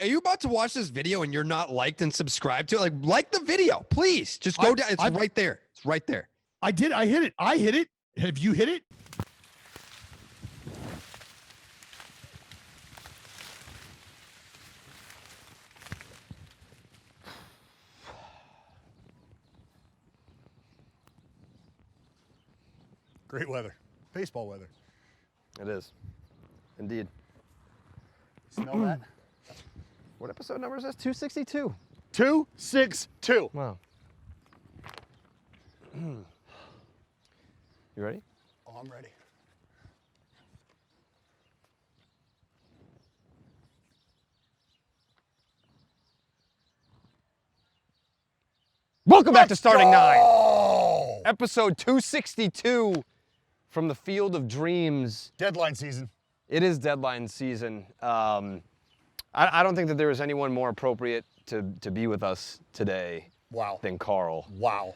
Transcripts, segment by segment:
Are you about to watch this video and you're not liked and subscribed to it? Like the video, please. Just go down. It's right there. It's right there. I did. I hit it. I hit it. Have you hit it? Great weather. Baseball weather. It is. Indeed. Smell that? What episode number is this? 262. 262. Wow. You ready? Oh, I'm ready. Welcome back to Starting Nine. Oh! Episode 262 from the Field of Dreams. Deadline season. It is deadline season. I don't think that there was anyone more appropriate to be with us today Wow. than Carl. Wow.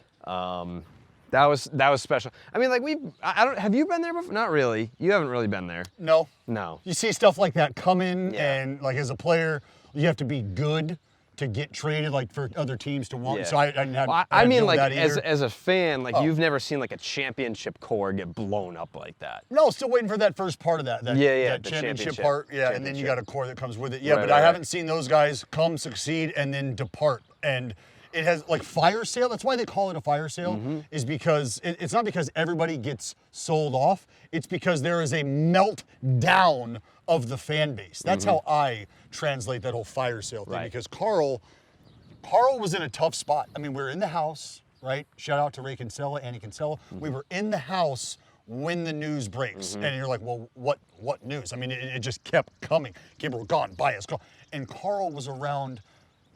That was special. I mean, like have you been there before? Not really. You haven't really been there. No. No. You see stuff like that come in, Yeah. and like as a player, you have to be good to get traded, like for other teams to want. Yeah. So I didn't have. Well, I I mean, didn't know like that either. as a fan, like Oh. you've never seen like a championship core get blown up like that. No, still waiting for that first part of that. Yeah, That the championship part. Yeah, and then you got a championship. core that comes with it. Yeah, Right, but right, I right. haven't seen those guys come, succeed, and then depart. And it has like fire sale. That's why they call it a fire sale. Mm-hmm. Is because it's not because everybody gets sold off. It's because there is a meltdown of the fan base. That's how I translate that whole fire sale thing. Mm-hmm. Right. Because Carl was in a tough spot. I mean, we were in the house, right? Shout out to Ray Kinsella, Annie Kinsella. We were in the house when the news breaks. And you're like, well, what news? I mean, it just kept coming. Gabriel gone, Baez gone. And Carl was around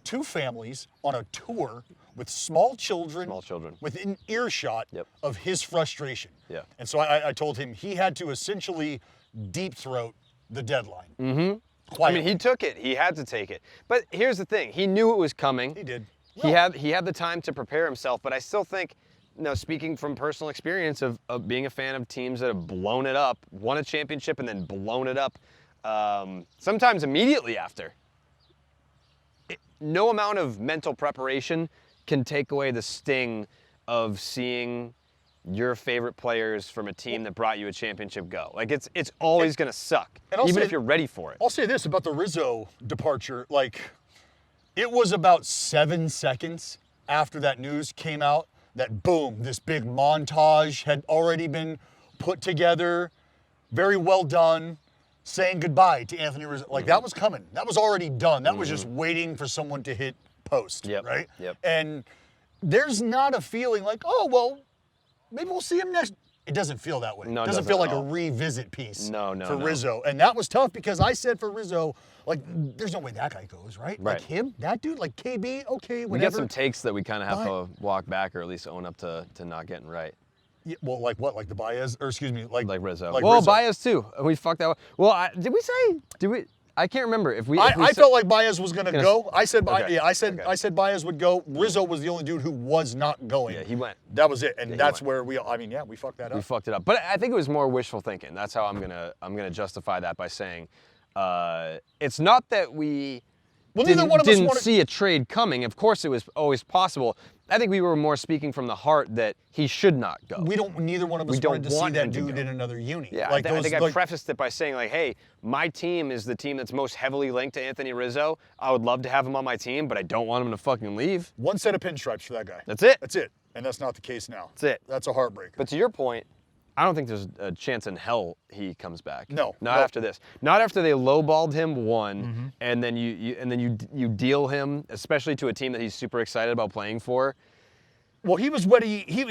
two families on a tour with small children. Within earshot Yep. of his frustration. Yeah. And so I told him he had to essentially deep throat the deadline. I Quietly. mean, he took it. He had to take it. But here's the thing: he knew it was coming. He did. He had the time to prepare himself. But I still think, speaking from personal experience of being a fan of teams that have blown it up, won a championship, and then blown it up, sometimes immediately after. No amount of mental preparation can take away the sting of seeing your favorite players from a team that brought you a championship go. Like it's always going to suck, and I'll even say- if you're ready for it. I'll say this about the Rizzo departure. Like, it was about 7 seconds after that news came out that boom, this big montage had already been put together. Very well done. Saying goodbye to Anthony Rizzo. Like, that was coming. That was already done. That was just waiting for someone to hit post, Yep, right? yep. And there's not a feeling like, oh, well, maybe we'll see him next. It doesn't feel that way. No, it doesn't doesn't feel at like a all. revisit piece No, for no. Rizzo. And that was tough because I said for Rizzo, like, there's no way that guy goes, right? Right. Like him, that dude, like KB, okay, whatever. We got some takes that we kind of have But- to walk back or at least own up to not getting right. Yeah, well, like what? Like the Baez, or excuse me, like Like Rizzo. Like Well, Rizzo. Baez too. We fucked that one. Well, did we? I can't remember if we. I felt like Baez was gonna Gonna- go. I said, Okay, yeah, I said okay. Baez would go. Rizzo was the only dude who was not going. Yeah, he went. That was it, and he that's went. where we. I mean, yeah, we fucked that up. We fucked it up. But I think it was more wishful thinking. That's how I'm gonna justify that by saying, it's not that we Well, neither one of us didn't wanted- see a trade coming. Of course, it was always possible. I think we were more speaking from the heart that he should not go. Neither one of us We don't wanted to see want that him to dude go. in another uni. Yeah, like I think I like, prefaced it by saying like, hey, my team is the team that's most heavily linked to Anthony Rizzo. I would love to have him on my team, but I don't want him to fucking leave. one set of pinstripes for that guy. That's it. That's it, and that's not the case now. That's it. That's a heartbreaker. But to your point, I don't think there's a chance in hell he comes back. No, Not no. after this. Not after they lowballed him one, and then you deal him, especially to a team that he's super excited about playing for. Well, he was ready. He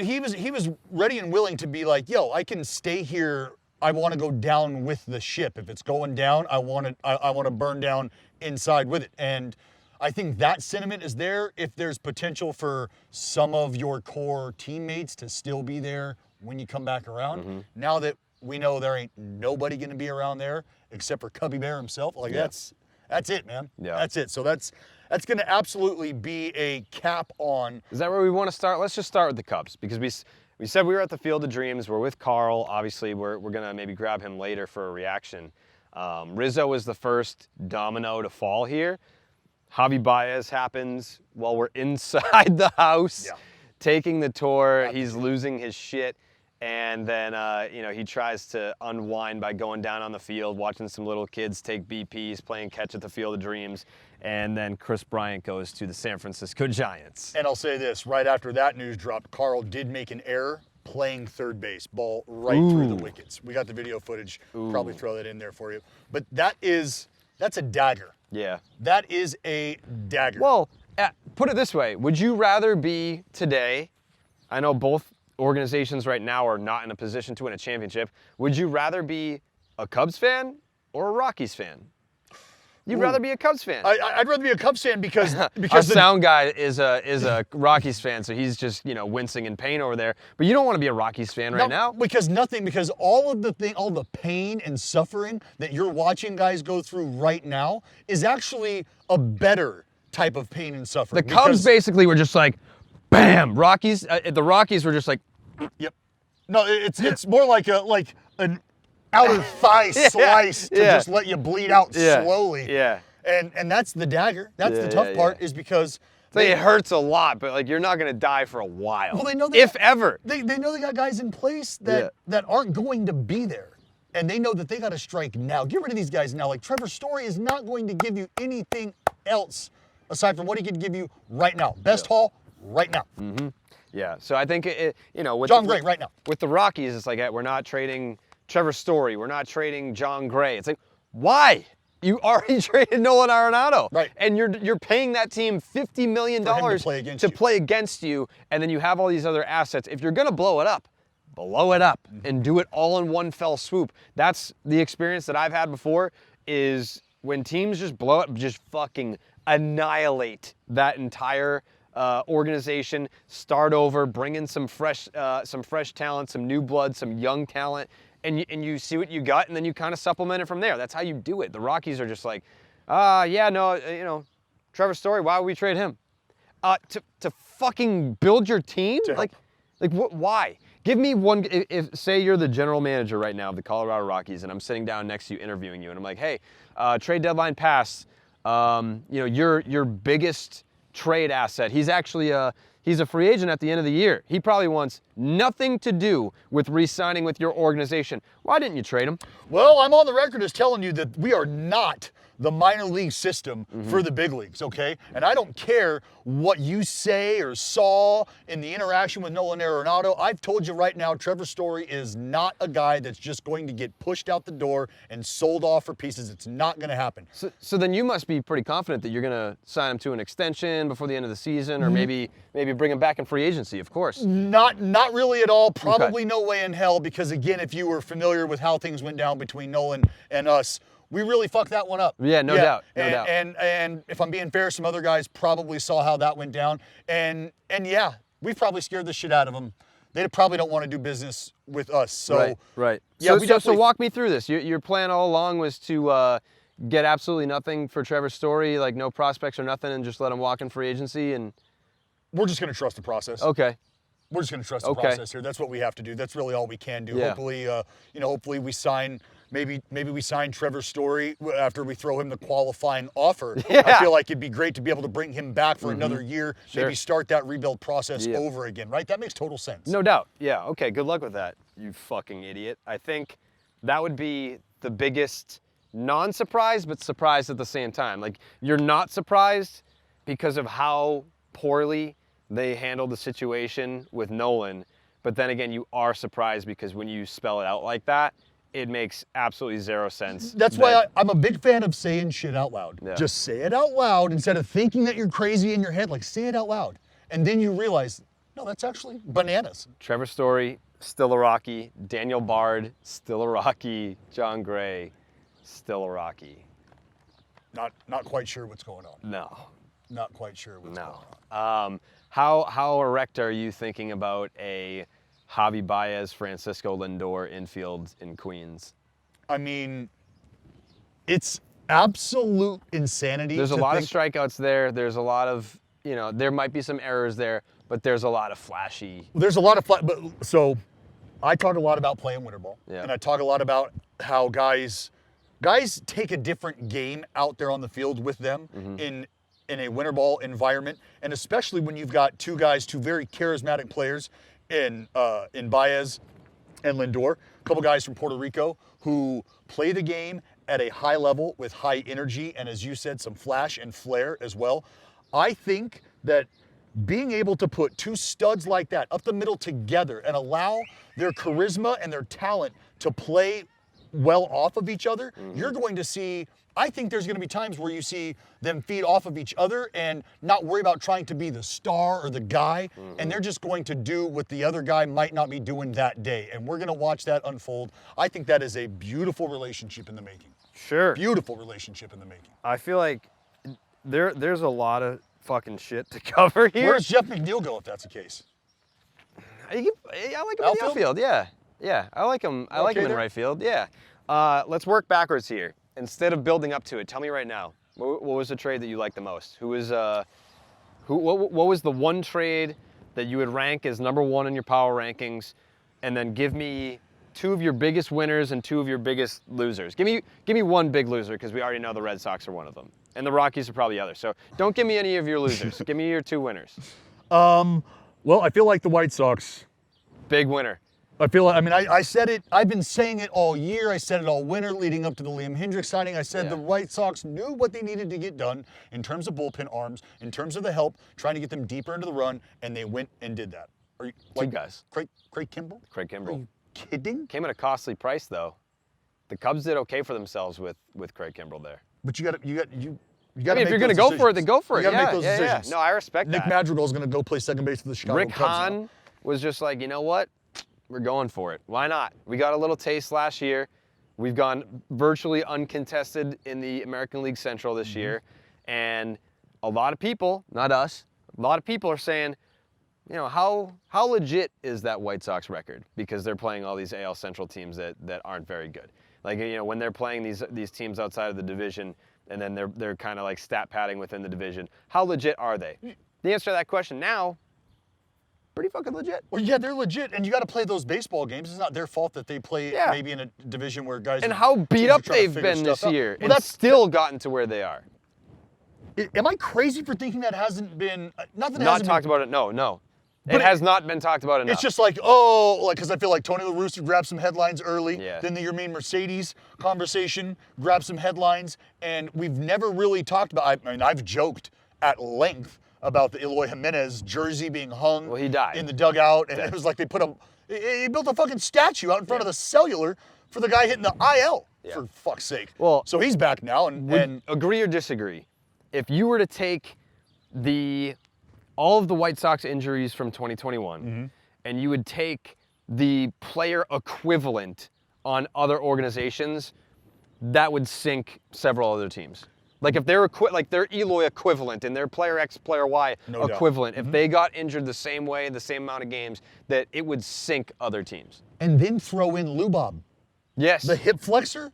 was ready and willing to be like, yo, I can stay here. I want to go down with the ship. If it's going down, I want to burn down inside with it. And I think that sentiment is there. If there's potential for some of your core teammates to still be there when you come back around, now that we know there ain't nobody going to be around there except for Cubby Bear himself, like Yeah. that's it, man. Yeah. That's it. So that's going to absolutely be a cap on. Is that where we want to start? Let's just start with the Cubs because we said we were at the Field of Dreams. We're with Carl. Obviously, we're gonna maybe grab him later for a reaction. Rizzo was the first domino to fall here. Javi Baez happens while we're inside the house, taking the tour. He's losing his shit. And then, he tries to unwind by going down on the field, watching some little kids take BPs, playing catch at the Field of Dreams. And then Chris Bryant goes to the San Francisco Giants. And I'll say this, right after that news dropped, Carl did make an error playing third base, ball right through the wickets. We got the video footage, probably throw that in there for you. But that's a dagger. Yeah. That is a dagger. Well, put it this way. Would you rather be today, I know both organizations right now are not in a position to win a championship. Would you rather be a Cubs fan or a Rockies fan? You'd rather be a Cubs fan. I'd rather be a Cubs fan because Our sound guy is a Rockies fan, so he's just wincing in pain over there. But you don't want to be a Rockies fan right now. Because all the pain and suffering that you're watching guys go through right now is actually a better type of pain and suffering. The Cubs basically were just like, bam. Rockies. The Rockies were just like, yep. No, it's more like an outer thigh slice to just let you bleed out slowly. Yeah. And that's the dagger. That's the tough part is because it hurts a lot, but you're not gonna die for a while. Well, they know ever. They know they got guys in place that aren't going to be there. And they know that they got to strike now. Get rid of these guys now. Like Trevor Story is not going to give you anything else aside from what he can give you right now. Best haul right now. Mm-hmm. Yeah. So I think with John Gray right now. With the Rockies, it's like, hey, we're not trading Trevor Story. We're not trading John Gray. It's like, why? You already traded Nolan Arenado. Right. And you're paying that team $50 million to play against you, and then you have all these other assets. If you're going to blow it up and do it all in one fell swoop. That's the experience that I've had before, is when teams just blow up, just fucking annihilate that entire organization, start over, bring in some fresh talent, some new blood, some young talent, and you see what you got, and then you kind of supplement it from there. That's how you do it. The Rockies are just like, Trevor Story, why would we trade him? To fucking build your team? Why? Give me one. If say you're the general manager right now of the Colorado Rockies, and I'm sitting down next to you interviewing you, and I'm like, hey, trade deadline pass. Your biggest trade asset. He's actually he's a free agent at the end of the year. He probably wants nothing to do with re-signing with your organization. Why didn't you trade him? Well, I'm on the record as telling you that we are not the minor league system for the big leagues, okay? And I don't care what you say or saw in the interaction with Nolan Arenado. I've told you right now, Trevor Story is not a guy that's just going to get pushed out the door and sold off for pieces. It's not going to happen. So then you must be pretty confident that you're going to sign him to an extension before the end of the season, or maybe bring him back in free agency, of course. Not really at all. Probably no way in hell, because again, if you were familiar with how things went down between Nolan and us, we really fucked that one up. Yeah, no doubt. And if I'm being fair, some other guys probably saw how that went down. And yeah, we probably scared the shit out of them. They probably don't want to do business with us. So right. Yeah, so walk me through this. Your plan all along was to get absolutely nothing for Trevor Story, like no prospects or nothing, and just let him walk in free agency. And we're just going to trust the process. Okay. We're just going to trust the process here. That's what we have to do. That's really all we can do. Yeah. Hopefully we sign. Maybe we sign Trevor Story after we throw him the qualifying offer. Yeah. I feel like it'd be great to be able to bring him back for another year, maybe start that rebuild process over again, right? That makes total sense. No doubt. Yeah, okay, good luck with that, you fucking idiot. I think that would be the biggest non-surprise, but surprise at the same time. Like, you're not surprised because of how poorly they handled the situation with Nolan, but then again, you are surprised because when you spell it out like that, it makes absolutely zero sense. That's why I'm a big fan of saying shit out loud. Yeah. Just say it out loud instead of thinking that you're crazy in your head. Like, say it out loud. And then you realize, no, that's actually bananas. Trevor Story, still a Rocky. Daniel Bard, still a Rocky. John Gray, still a Rocky. Not quite sure what's going on. No. Not quite sure what's going on. How erect are you thinking about a Javi Baez, Francisco Lindor infield in Queens? I mean, it's absolute insanity. There's a lot of strikeouts there. There's a lot of, there might be some errors there, but there's a lot of flashy. There's a lot of so I talk a lot about playing winter ball. Yeah. And I talk a lot about how guys take a different game out there on the field with them in a winter ball environment, and especially when you've got two very charismatic players in Baez and Lindor, a couple guys from Puerto Rico who play the game at a high level with high energy and, as you said, some flash and flair as well. I think that being able to put two studs like that up the middle together and allow their charisma and their talent to play well off of each other, you're going to see, I think there's going to be times where you see them feed off of each other and not worry about trying to be the star or the guy, and they're just going to do what the other guy might not be doing that day, and we're going to watch that unfold. I think that is a beautiful relationship in the making. Sure. Beautiful relationship in the making. I feel like there's a lot of fucking shit to cover here. Where does Jeff McNeil go if that's the case? I like him in the outfield. Yeah, I like him. I like him in right field. Yeah. Let's work backwards here. Instead of building up to it, tell me right now, what was the trade that you liked the most? What was the one trade that you would rank as number one in your power rankings, and then give me two of your biggest winners and two of your biggest losers. Give me one big loser, because we already know the Red Sox are one of them, and the Rockies are probably the other. So don't give me any of your losers. Give me your two winners. Well, I feel like the White Sox. Big winner. I said it, I've been saying it all year. I said it all winter leading up to the Liam Hendricks signing. I said the White Sox knew what they needed to get done in terms of bullpen arms, in terms of the help, trying to get them deeper into the run, and they went and did that. Are you, Two guys. Craig Kimbrell? Craig Kimbrell. Are you kidding? Came at a costly price, though. The Cubs did okay for themselves with Craig Kimbrell there. But you got to if you're going to go for it, then go for it. You got to make those decisions. No, I respect Nick that. Madrigal's going to go play second base for the Chicago Rick Cubs. Hahn was just like, you know what? We're going for it. Why not? We got a little taste last year. We've gone virtually uncontested in the American League Central this year. And a lot of people, not us, a lot of people are saying, you know, how legit is that White Sox record? Because they're playing all these AL Central teams that aren't very good. Like, you know, when they're playing these teams outside of the division, and then they're kind of like stat padding within the division. How legit are they? The answer to that question now, pretty fucking legit. Well, yeah, they're legit, and you got to play those baseball games. It's not their fault that they play maybe in a division where guys. And how beat up they've been this year, and still gotten to where they are. Am I crazy for thinking that hasn't been not talked about it? No. It has not been talked about enough. It's just like, because I feel like Tony La Russa grabbed some headlines early. Yeah. Then the Yermin Mercedes conversation grabbed some headlines, and we've never really talked about. I mean, I've joked at length about the Eloy Jimenez jersey being hung. Well, he died in the dugout, and it was like they he built a fucking statue out in front of the Cellular for the guy hitting the IL. For fuck's sake. Well, so he's back now, and agree or disagree? If you were to take all of the White Sox injuries from 2021, and you would take the player equivalent on other organizations, that would sink several other teams. Like if they're their Eloy equivalent and their player X, player Y equivalent, if they got injured the same way, the same amount of games, that it would sink other teams. And then throw in Lubob. Yes. The hip flexor.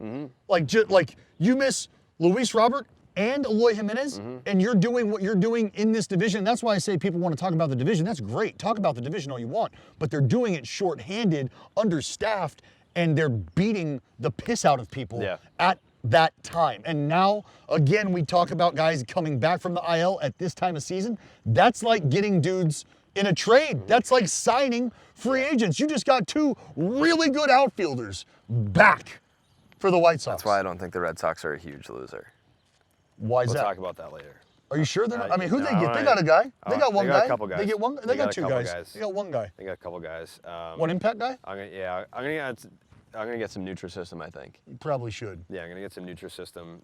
Like you miss Luis Robert and Eloy Jimenez, and you're doing what you're doing in this division. That's why I say people want to talk about the division. That's great. Talk about the division all you want. But they're doing it shorthanded, understaffed, and they're beating the piss out of people at that time. And now, again, we talk about guys coming back from the IL at this time of season. That's like getting dudes in a trade. That's like signing free agents. You just got two really good outfielders back for the White Sox. That's why I don't think the Red Sox are a huge loser. Why is that? We'll talk about that later. Are you sure they're not? I mean, who they get? They got a guy. They got one guy. They got a couple guys. They get one. They got two guys. guys. They got one guy. They got a couple guys. One impact guy? I'm gonna get some Nutrisystem, I think. You probably should. Yeah, I'm gonna get some Nutrisystem.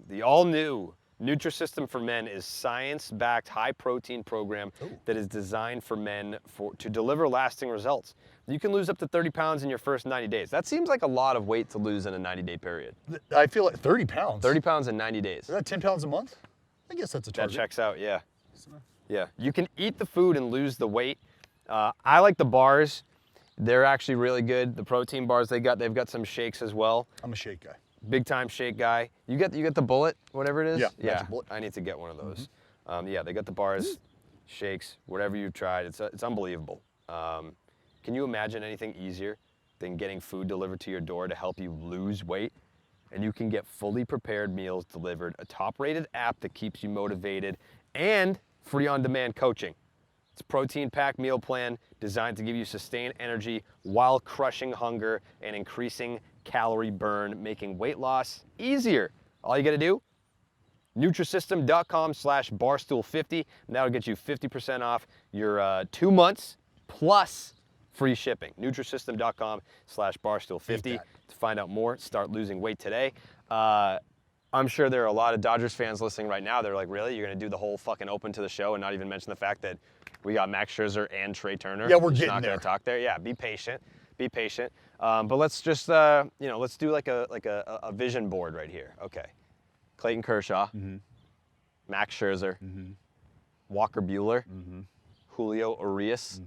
The all-new Nutrisystem for Men is science-backed, high-protein program that is designed for men to deliver lasting results. You can lose up to 30 pounds in your first 90 days. That seems like a lot of weight to lose in a 90-day period. I feel like 30 pounds. 30 pounds in 90 days. Is that 10 pounds a month? I guess that's a target. That checks out, yeah. Yeah, you can eat the food and lose the weight. I like the bars. They're actually really good. The protein bars they've got some shakes as well. I'm a shake guy. Big time shake guy. You get the bullet, whatever it is? Yeah. I need to get one of those. Yeah, they got the bars, shakes, whatever you've tried. It's unbelievable. Can you imagine anything easier than getting food delivered to your door to help you lose weight? and you can get fully prepared meals delivered, a top-rated app that keeps you motivated, and free on-demand coaching. It's a protein-packed meal plan designed to give you sustained energy while crushing hunger and increasing calorie burn, making weight loss easier. All you gotta do, Nutrisystem.com/barstool50, and that'll get you 50% off your 2 months plus free shipping. Nutrisystem.com/barstool50 to find out more. Start losing weight today. I'm sure there are a lot of Dodgers fans listening right now. They're like, really? You're going to do the whole fucking open to the show and not even mention the fact that we got Max Scherzer and Trey Turner? Yeah, we're just getting not there. going to talk there. Yeah, be patient. Be patient. But let's just, let's do like a vision board right here. Okay. Clayton Kershaw, Max Scherzer, Walker Buehler, Julio Urias,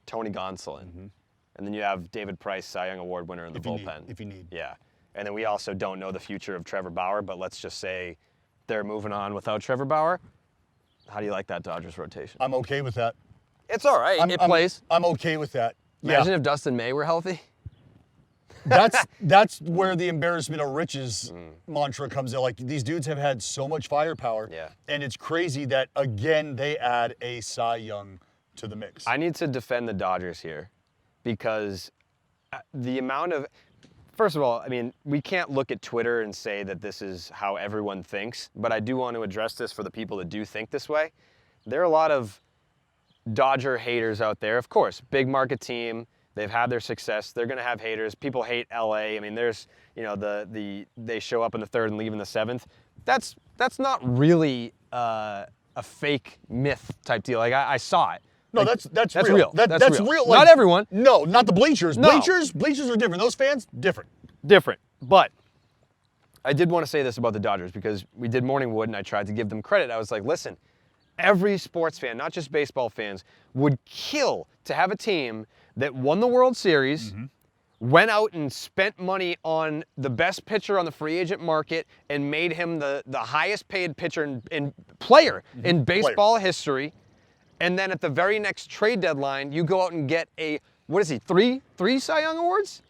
Tony Gonsolin. And then you have David Price, Cy Young Award winner in the bullpen. If you need. Yeah. And then we also don't know the future of Trevor Bauer, but let's just say they're moving on without Trevor Bauer. How do you like that Dodgers rotation? I'm okay with that. It's all right. It plays. I'm okay with that. Imagine if Dustin May were healthy. That's where the embarrassment of riches mantra comes in. Like, these dudes have had so much firepower. Yeah. And it's crazy that, again, they add a Cy Young to the mix. I need to defend the Dodgers here because the amount of... First of all, I mean, we can't look at Twitter and say that this is how everyone thinks, but I do want to address this for the people that do think this way. There are a lot of Dodger haters out there. Of course, big market team. They've had their success. They're going to have haters. People hate LA. I mean, there's, they show up in the third and leave in the seventh. That's not really a fake myth type deal. Like, I saw it. No, like, that's real. real. That's real. Not everyone. No, not the bleachers. No. Bleachers are different. Those fans, different. Different. But I did want to say this about the Dodgers because we did Morningwood and I tried to give them credit. I was like, listen, every sports fan, not just baseball fans, would kill to have a team that won the World Series, went out and spent money on the best pitcher on the free agent market and made him the highest paid pitcher and player in baseball history. And then at the very next trade deadline, you go out and get three Cy Young Awards?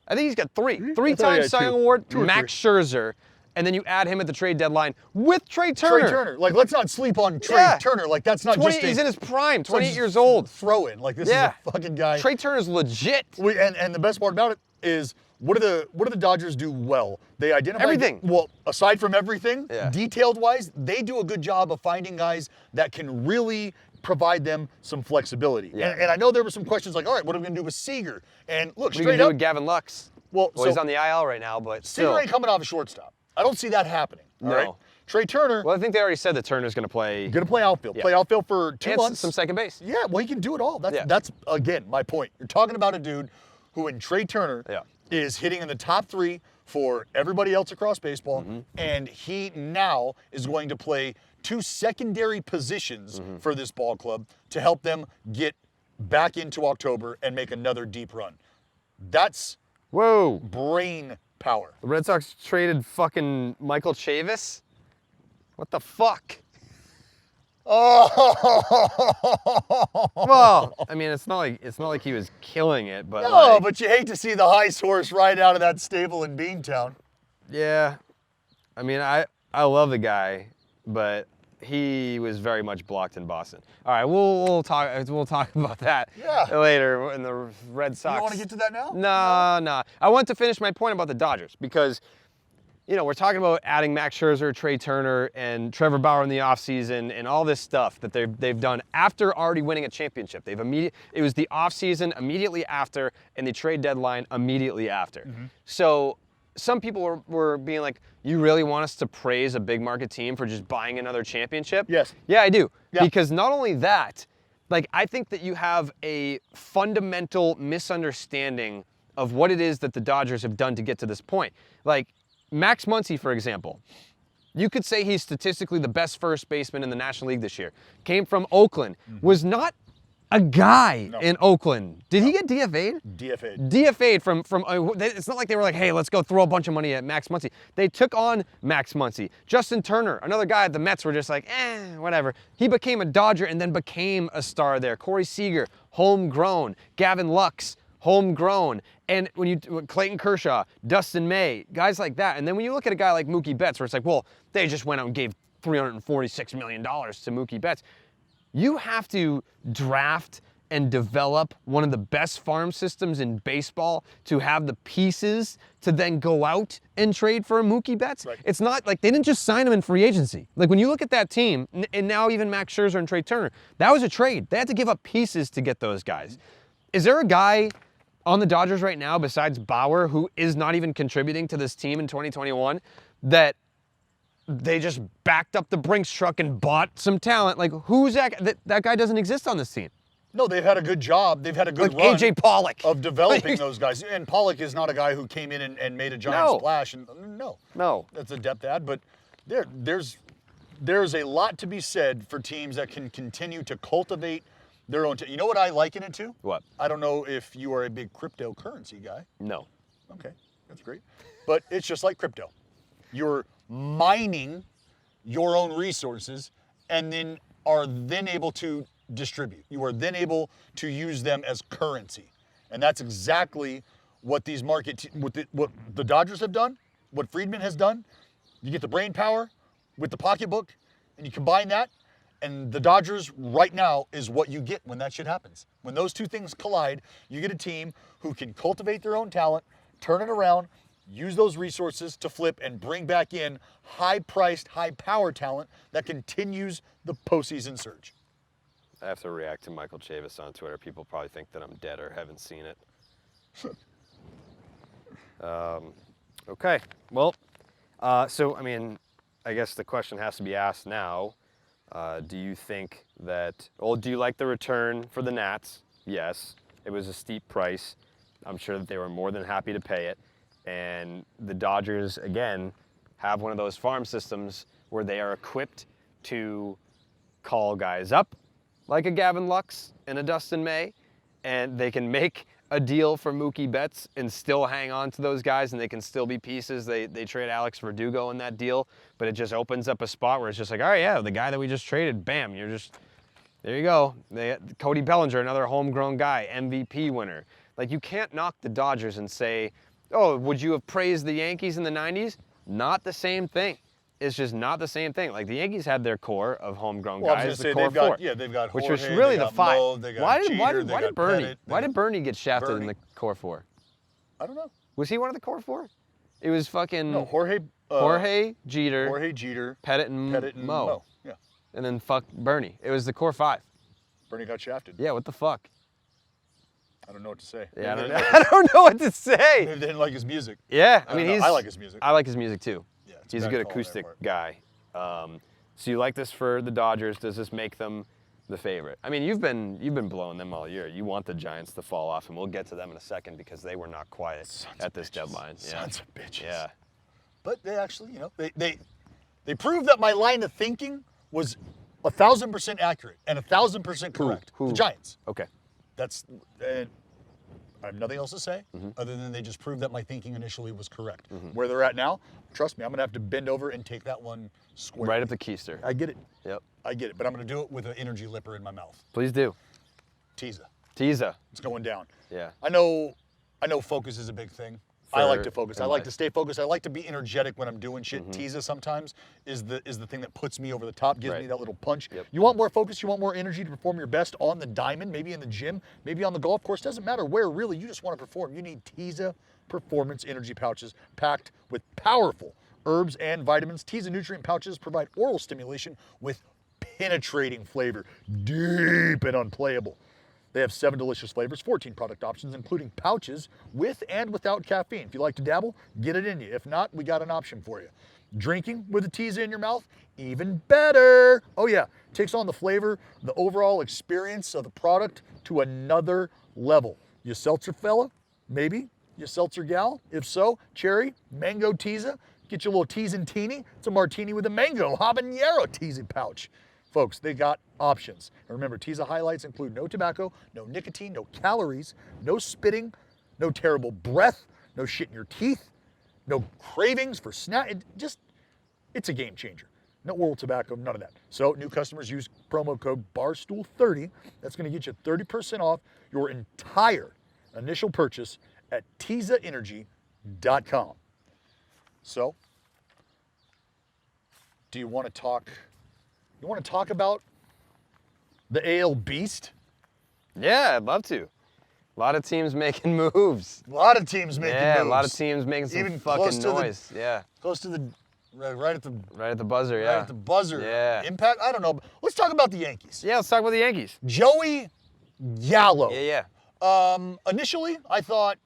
I think he's got three times Cy Young Award, Max Scherzer, and then you add him at the trade deadline with Trey Turner. Trey Turner. Like, let's not sleep on Trey Turner. Like, that's not just he's in his prime, 28 years old. Throw in. Like, this is a fucking guy. Trey Turner's legit. And the best part about it is, what do the Dodgers do well? They identify everything. Well, aside from everything, detailed wise, they do a good job of finding guys that can really provide them some flexibility. Yeah. And I know there were some questions like, all right, what are we gonna do with Seager? And look, straight up, with Gavin Lux. Well, so he's on the IL right now, but Seager ain't coming off a shortstop. I don't see that happening. All right? Trey Turner. Well, I think they already said that Turner's gonna play. Gonna play outfield. Play outfield for 2 months. Some second base. Yeah, well, he can do it all. That's again my point. You're talking about a dude who, in Trey Turner, is hitting in the top 3 for everybody else across baseball, and he now is going to play 2 secondary positions for this ball club to help them get back into October and make another deep run. That's brain power. The Red Sox traded fucking Michael Chavis? What the fuck? Well, I mean, it's not like he was killing it, but no, but you hate to see the high horse right out of that stable in Beantown. Yeah, I mean, I love the guy, but he was very much blocked in Boston. All right, we'll talk about that later in the Red Sox. You don't want to get to that now? No. I want to finish my point about the Dodgers because, we're talking about adding Max Scherzer, Trey Turner, and Trevor Bauer in the offseason and all this stuff that they've done after already winning a championship. It was the offseason immediately after and the trade deadline immediately after. So some people were being like, you really want us to praise a big market team for just buying another championship? Yes. Yeah, I do. Yeah. Because not only that, like, I think that you have a fundamental misunderstanding of what it is that the Dodgers have done to get to this point. Like, Max Muncy, for example, you could say he's statistically the best first baseman in the National League this year. Came from Oakland, was not a guy in Oakland. Did he get DFA'd? DFA'd from it's not like they were like, hey, let's go throw a bunch of money at Max Muncy. They took on Max Muncy. Justin Turner, another guy at the Mets, were just like, whatever. He became a Dodger and then became a star there. Corey Seager, homegrown. Gavin Lux, homegrown. And when Clayton Kershaw, Dustin May, guys like that. And then when you look at a guy like Mookie Betts, where it's like, well, they just went out and gave $346 million to Mookie Betts. You have to draft and develop one of the best farm systems in baseball to have the pieces to then go out and trade for a Mookie Betts. Right. It's not like they didn't just sign him in free agency. Like when you look at that team, and now even Max Scherzer and Trey Turner, that was a trade. They had to give up pieces to get those guys. Is there a guy on the Dodgers right now besides Bauer who is not even contributing to this team in 2021 that they just backed up the Brinks truck and bought some talent? Like who's that? That guy doesn't exist on this team. No, they've had a good job. They've had a good Like run AJ Pollock of developing those guys. And Pollock is not a guy who came in and made a giant splash. And no, that's a depth add. But there's a lot to be said for teams that can continue to cultivate their own. You know what I liken it to? What? I don't know if you are a big cryptocurrency guy. No. Okay, that's great. But it's just like crypto. You're mining your own resources and then are then able to distribute. You are then able to use them as currency. And that's exactly what these what the Dodgers have done, what Friedman has done. You get the brain power with the pocketbook and you combine that, and the Dodgers right now is what you get when that shit happens. When those two things collide, you get a team who can cultivate their own talent, turn it around, use those resources to flip and bring back in high-priced, high-power talent that continues the postseason surge. I have to react to Michael Chavis on Twitter. People probably think that I'm dead or haven't seen it. Okay, well, so, I mean, I guess the question has to be asked now. Do you think that, well, do you like the return for the Nats? Yes, it was a steep price. I'm sure that they were more than happy to pay it. And the Dodgers, again, have one of those farm systems where they are equipped to call guys up, like a Gavin Lux and a Dustin May, and they can make a deal for Mookie Betts and still hang on to those guys, and they can still be pieces. They trade Alex Verdugo in that deal, but it just opens up a spot where it's just like, all right, yeah, the guy that we just traded, bam, you're just, there you go. Cody Bellinger, another homegrown guy, MVP winner. Like, you can't knock the Dodgers and say, oh, would you have praised the Yankees in the 90s? Not the same thing. It's just not the same thing. Like the Yankees had their core of homegrown guys, the core four. They've got Jorge, which was really the five. Mo, why did Bernie get shafted in the core four? I don't know. Was he one of the core four? It was fucking Jorge Jeter, Pettit and Mo. Yeah. And then fuck Bernie. It was the core five. Bernie got shafted. Yeah, what the fuck? I don't know what to say. Yeah, I don't know what to say. Maybe they didn't like his music. Yeah, I mean, I like his music. I like his music too. Yeah, he's a good acoustic guy. So you like this for the Dodgers? Does this make them the favorite? I mean, you've been blowing them all year. You want the Giants to fall off, and we'll get to them in a second because they were not quiet at this deadline. Sons of bitches. Yeah. But they actually, they proved that my line of thinking was 1,000% accurate and 1,000% correct. Who? The Giants. Okay. That's. I have nothing else to say other than they just proved that my thinking initially was correct. Where they're at now, trust me, I'm going to have to bend over and take that one square. Right up the keister. I get it. Yep. I get it, but I'm going to do it with an energy lipper in my mouth. Please do. Teaser. It's going down. Yeah. I know focus is a big thing. I like to focus. I like to stay focused. I like to be energetic when I'm doing shit. Teaser sometimes is the thing that puts me over the top, gives me that little punch. Yep. You want more focus, you want more energy to perform your best on the diamond, maybe in the gym, maybe on the golf course. Doesn't matter where, really. You just want to perform. You need Teaser Performance Energy Pouches packed with powerful herbs and vitamins. Teaser nutrient pouches provide oral stimulation with penetrating flavor, deep and unplayable. They have 7 delicious flavors, 14 product options, including pouches with and without caffeine. If you like to dabble, get it in you. If not, we got an option for you. Drinking with a teaser in your mouth, even better. Oh yeah, takes on the flavor, the overall experience of the product to another level. You seltzer fella? Maybe. You seltzer gal? If so, cherry, mango teaser. Get your little teasing teeny. It's a martini with a mango habanero teasing pouch. Folks, they got options. And remember, Teaser highlights include no tobacco, no nicotine, no calories, no spitting, no terrible breath, no shit in your teeth, no cravings for snack. It's a game changer. No oral tobacco, none of that. So new customers use promo code BARSTOOL30. That's going to get you 30% off your entire initial purchase at TizaEnergy.com. So, do you want to talk? You want to talk about the AL Beast? Yeah, I'd love to. A lot of teams making moves. A lot of teams making moves. Yeah, a lot of teams making some Even fucking noise. Close to the right at the buzzer. right Yeah. at the buzzer. Yeah. Impact. I don't know. Let's talk about the Yankees. Yeah, let's talk about the Yankees. Joey Gallo. Yeah. Initially, I thought,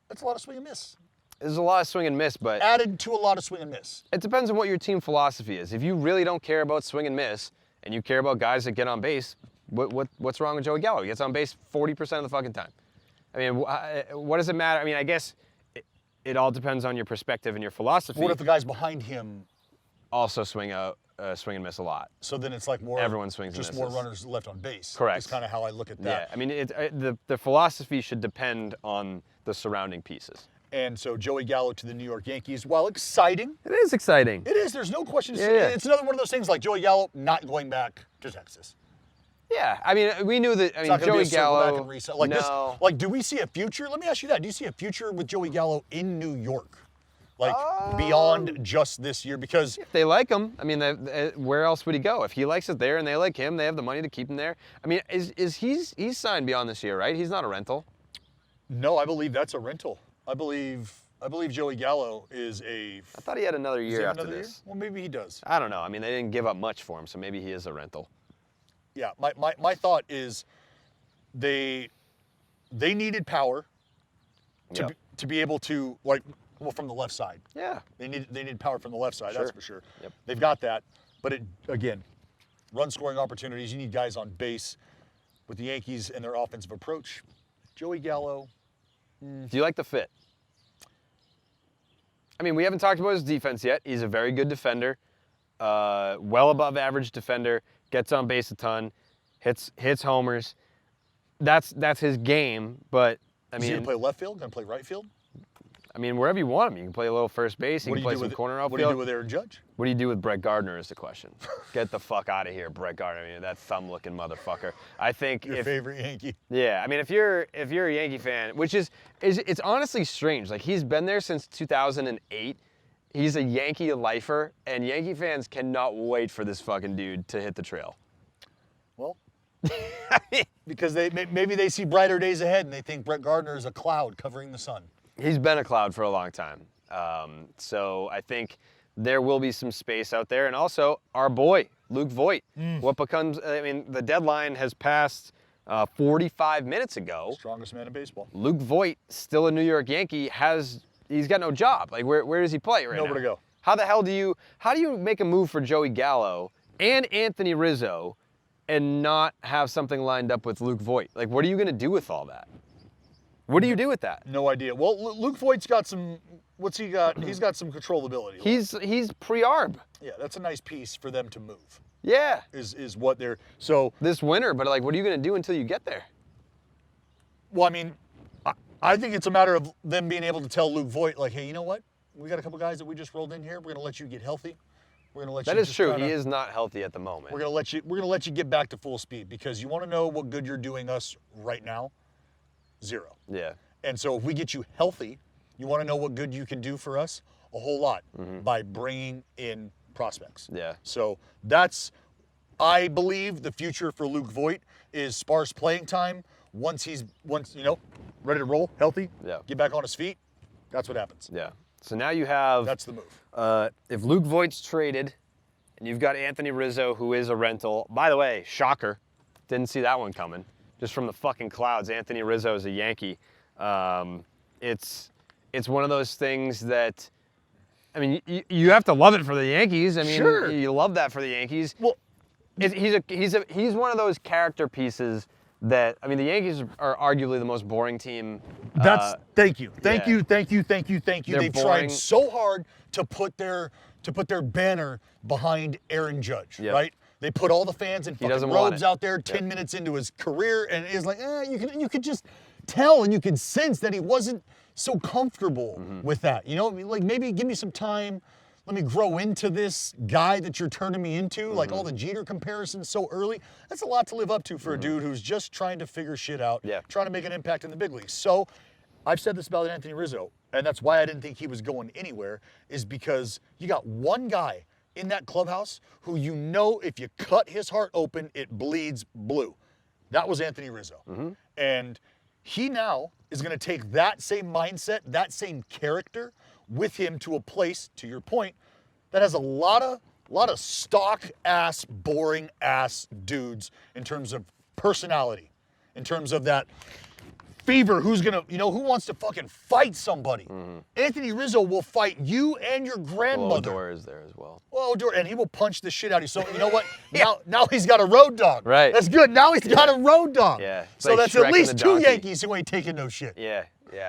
that's a lot of swing and miss. There's a lot of swing and miss, but Added to a lot of swing and miss. it depends on what your team philosophy is. If you really don't care about swing and miss, and you care about guys that get on base, what's wrong with Joey Gallo? He gets on base 40% of the fucking time. I mean, what does it matter? I mean, I guess it all depends on your perspective and your philosophy. What if the guys behind him Also swing and miss a lot. So then it's like more. Everyone swings and just more misses. runners left on base. Correct. That's kind of how I look at Yeah, that. I mean, the philosophy should depend on the surrounding pieces. And so Joey Gallo to the New York Yankees, while exciting, It is exciting. it is. There's no question. Yeah. It's another one of those things like Joey Gallo not going back to Texas. Yeah, I mean, we knew that. I It's mean, not going to Joey be a circle back Gallo. and reset. Like no. this. Like, do we see a future? Let me ask you that. Do you see a future with Joey Gallo in New York? Like beyond just this year? Because If they like him, I mean, where else would he go? If he likes it there and they like him, they have the money to keep him there. I mean, he's signed beyond this year, right? He's not a rental. no, I believe that's a rental. I believe Joey Gallo is a. I thought he had another Is he year have after another this. year? Well, maybe he does. I don't know. I mean, they didn't give up much for him, so maybe he is a rental. Yeah, my thought is they needed power to Yep. to be able to from the left side. Yeah. They need power from the left side, that's Sure. for sure. Yep. They've got that, but again, run scoring opportunities, you need guys on base. With the Yankees and their offensive approach, Joey Gallo, Do you like the fit? I mean, we haven't talked about his defense yet. He's a very good defender, well above average defender, gets on base a ton, hits homers. That's his game, but I is he mean, gonna play left field, gonna play right field? wherever you want him. You can play a little first base, you What can do play you do some with corner What do you do outfield. with Aaron Judge? What do you do with Brett Gardner is the question. Get the fuck out of here, Brett Gardner. I mean, that thumb-looking motherfucker. I think Your favorite Yankee. Yeah, I mean, if you're a Yankee fan, which is it's honestly strange. Like, he's been there since 2008. He's a Yankee lifer, and Yankee fans cannot wait for this fucking dude to hit the trail. Well, because maybe they see brighter days ahead and they think Brett Gardner is a cloud covering the sun. He's been a cloud for a long time. So I think there will be some space out there. And also, our boy, Luke Voit. What becomes, I mean, the deadline has passed 45 minutes ago. Strongest man in baseball. Luke Voit, still a New York Yankee, he's got no job. Like, where does he play right now? Nowhere to go. How the hell do you make a move for Joey Gallo and Anthony Rizzo and not have something lined up with Luke Voit? Like, what are you going to do with all that? What do you do with that? No idea. Well, Luke Voigt's got some. What's he got? He's got some controllability. He's pre-arb. Yeah, that's a nice piece for them to move. Yeah. Is what they're so. This winter, but like, what are you going to do until you get there? Well, I mean, I think it's a matter of them being able to tell Luke Voigt, like, hey, you know what? We got a couple guys that we just rolled in here. We're gonna let you get healthy. We're gonna let you. That is just true. kinda- He is not healthy at the moment. We're gonna let you get back to full speed because you want to know what good you're doing us right now. Zero. Yeah. And so if we get you healthy, you want to know what good you can do for us? A whole lot by bringing in prospects. Yeah. So that's, I believe, the future for Luke Voigt is sparse playing time. Once ready to roll, healthy, Yeah. get back on his feet, that's what happens. Yeah. So now you have. That's the move. If Luke Voigt's traded, and you've got Anthony Rizzo, who is a rental. By the way, shocker, didn't see that one coming. Just from the fucking clouds, Anthony Rizzo is a Yankee. It's one of those things that, I mean, you have to love it for the Yankees. I mean, Sure. you love that for the Yankees. Well, He's one of those character pieces that, I mean, the Yankees are arguably the most boring team. thank you. Thank yeah. you. They're They've boring. tried so hard to put their banner behind Aaron Judge, Yep. right? They put all the fans in fucking doesn't want robes it. out there 10 minutes into his career, and it's like, you could just tell and you could sense that he wasn't so comfortable with that. You know, like maybe give me some time let me grow into this guy that you're turning me into. Like all the Jeter comparisons so early. That's a lot to live up to for a dude who's just trying to figure shit out, trying to make an impact in the big leagues. So I've said this about Anthony Rizzo, and that's why I didn't think he was going anywhere, is because you got one guy in that clubhouse who you know if you cut his heart open, it bleeds blue. That was Anthony Rizzo. And he now is going to take that same mindset, that same character with him to a place, to your point, that has a lot of stock-ass, boring-ass dudes in terms of personality, in terms of that fever, who wants to fucking fight somebody. Anthony Rizzo will fight you and your grandmother. Odor is there as well. Well, Odor, and he will punch the shit out of you. So you know what? Now he's got a road dog. Right. That's good. Now he's got a road dog. Yeah. It's So like that's Shrek at and least the 2 donkey. Yankees who ain't taking no shit. Yeah.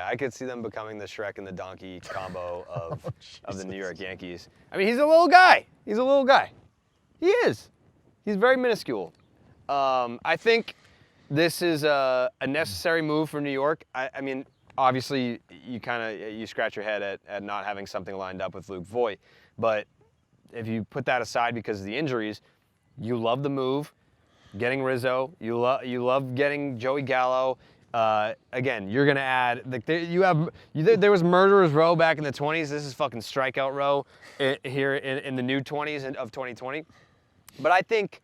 I could see them becoming the Shrek and the donkey combo of the New York Yankees. I mean, he's a little guy. He is. He's very minuscule. I think this is a necessary move for New York. I mean, obviously, you scratch your head at not having something lined up with Luke Voit. But if you put that aside because of the injuries, you love the move, getting Rizzo. You love getting Joey Gallo. Again, you're gonna add there was Murderers Row back in the 20s. This is fucking Strikeout Row here in the new 20s of 2020. But I think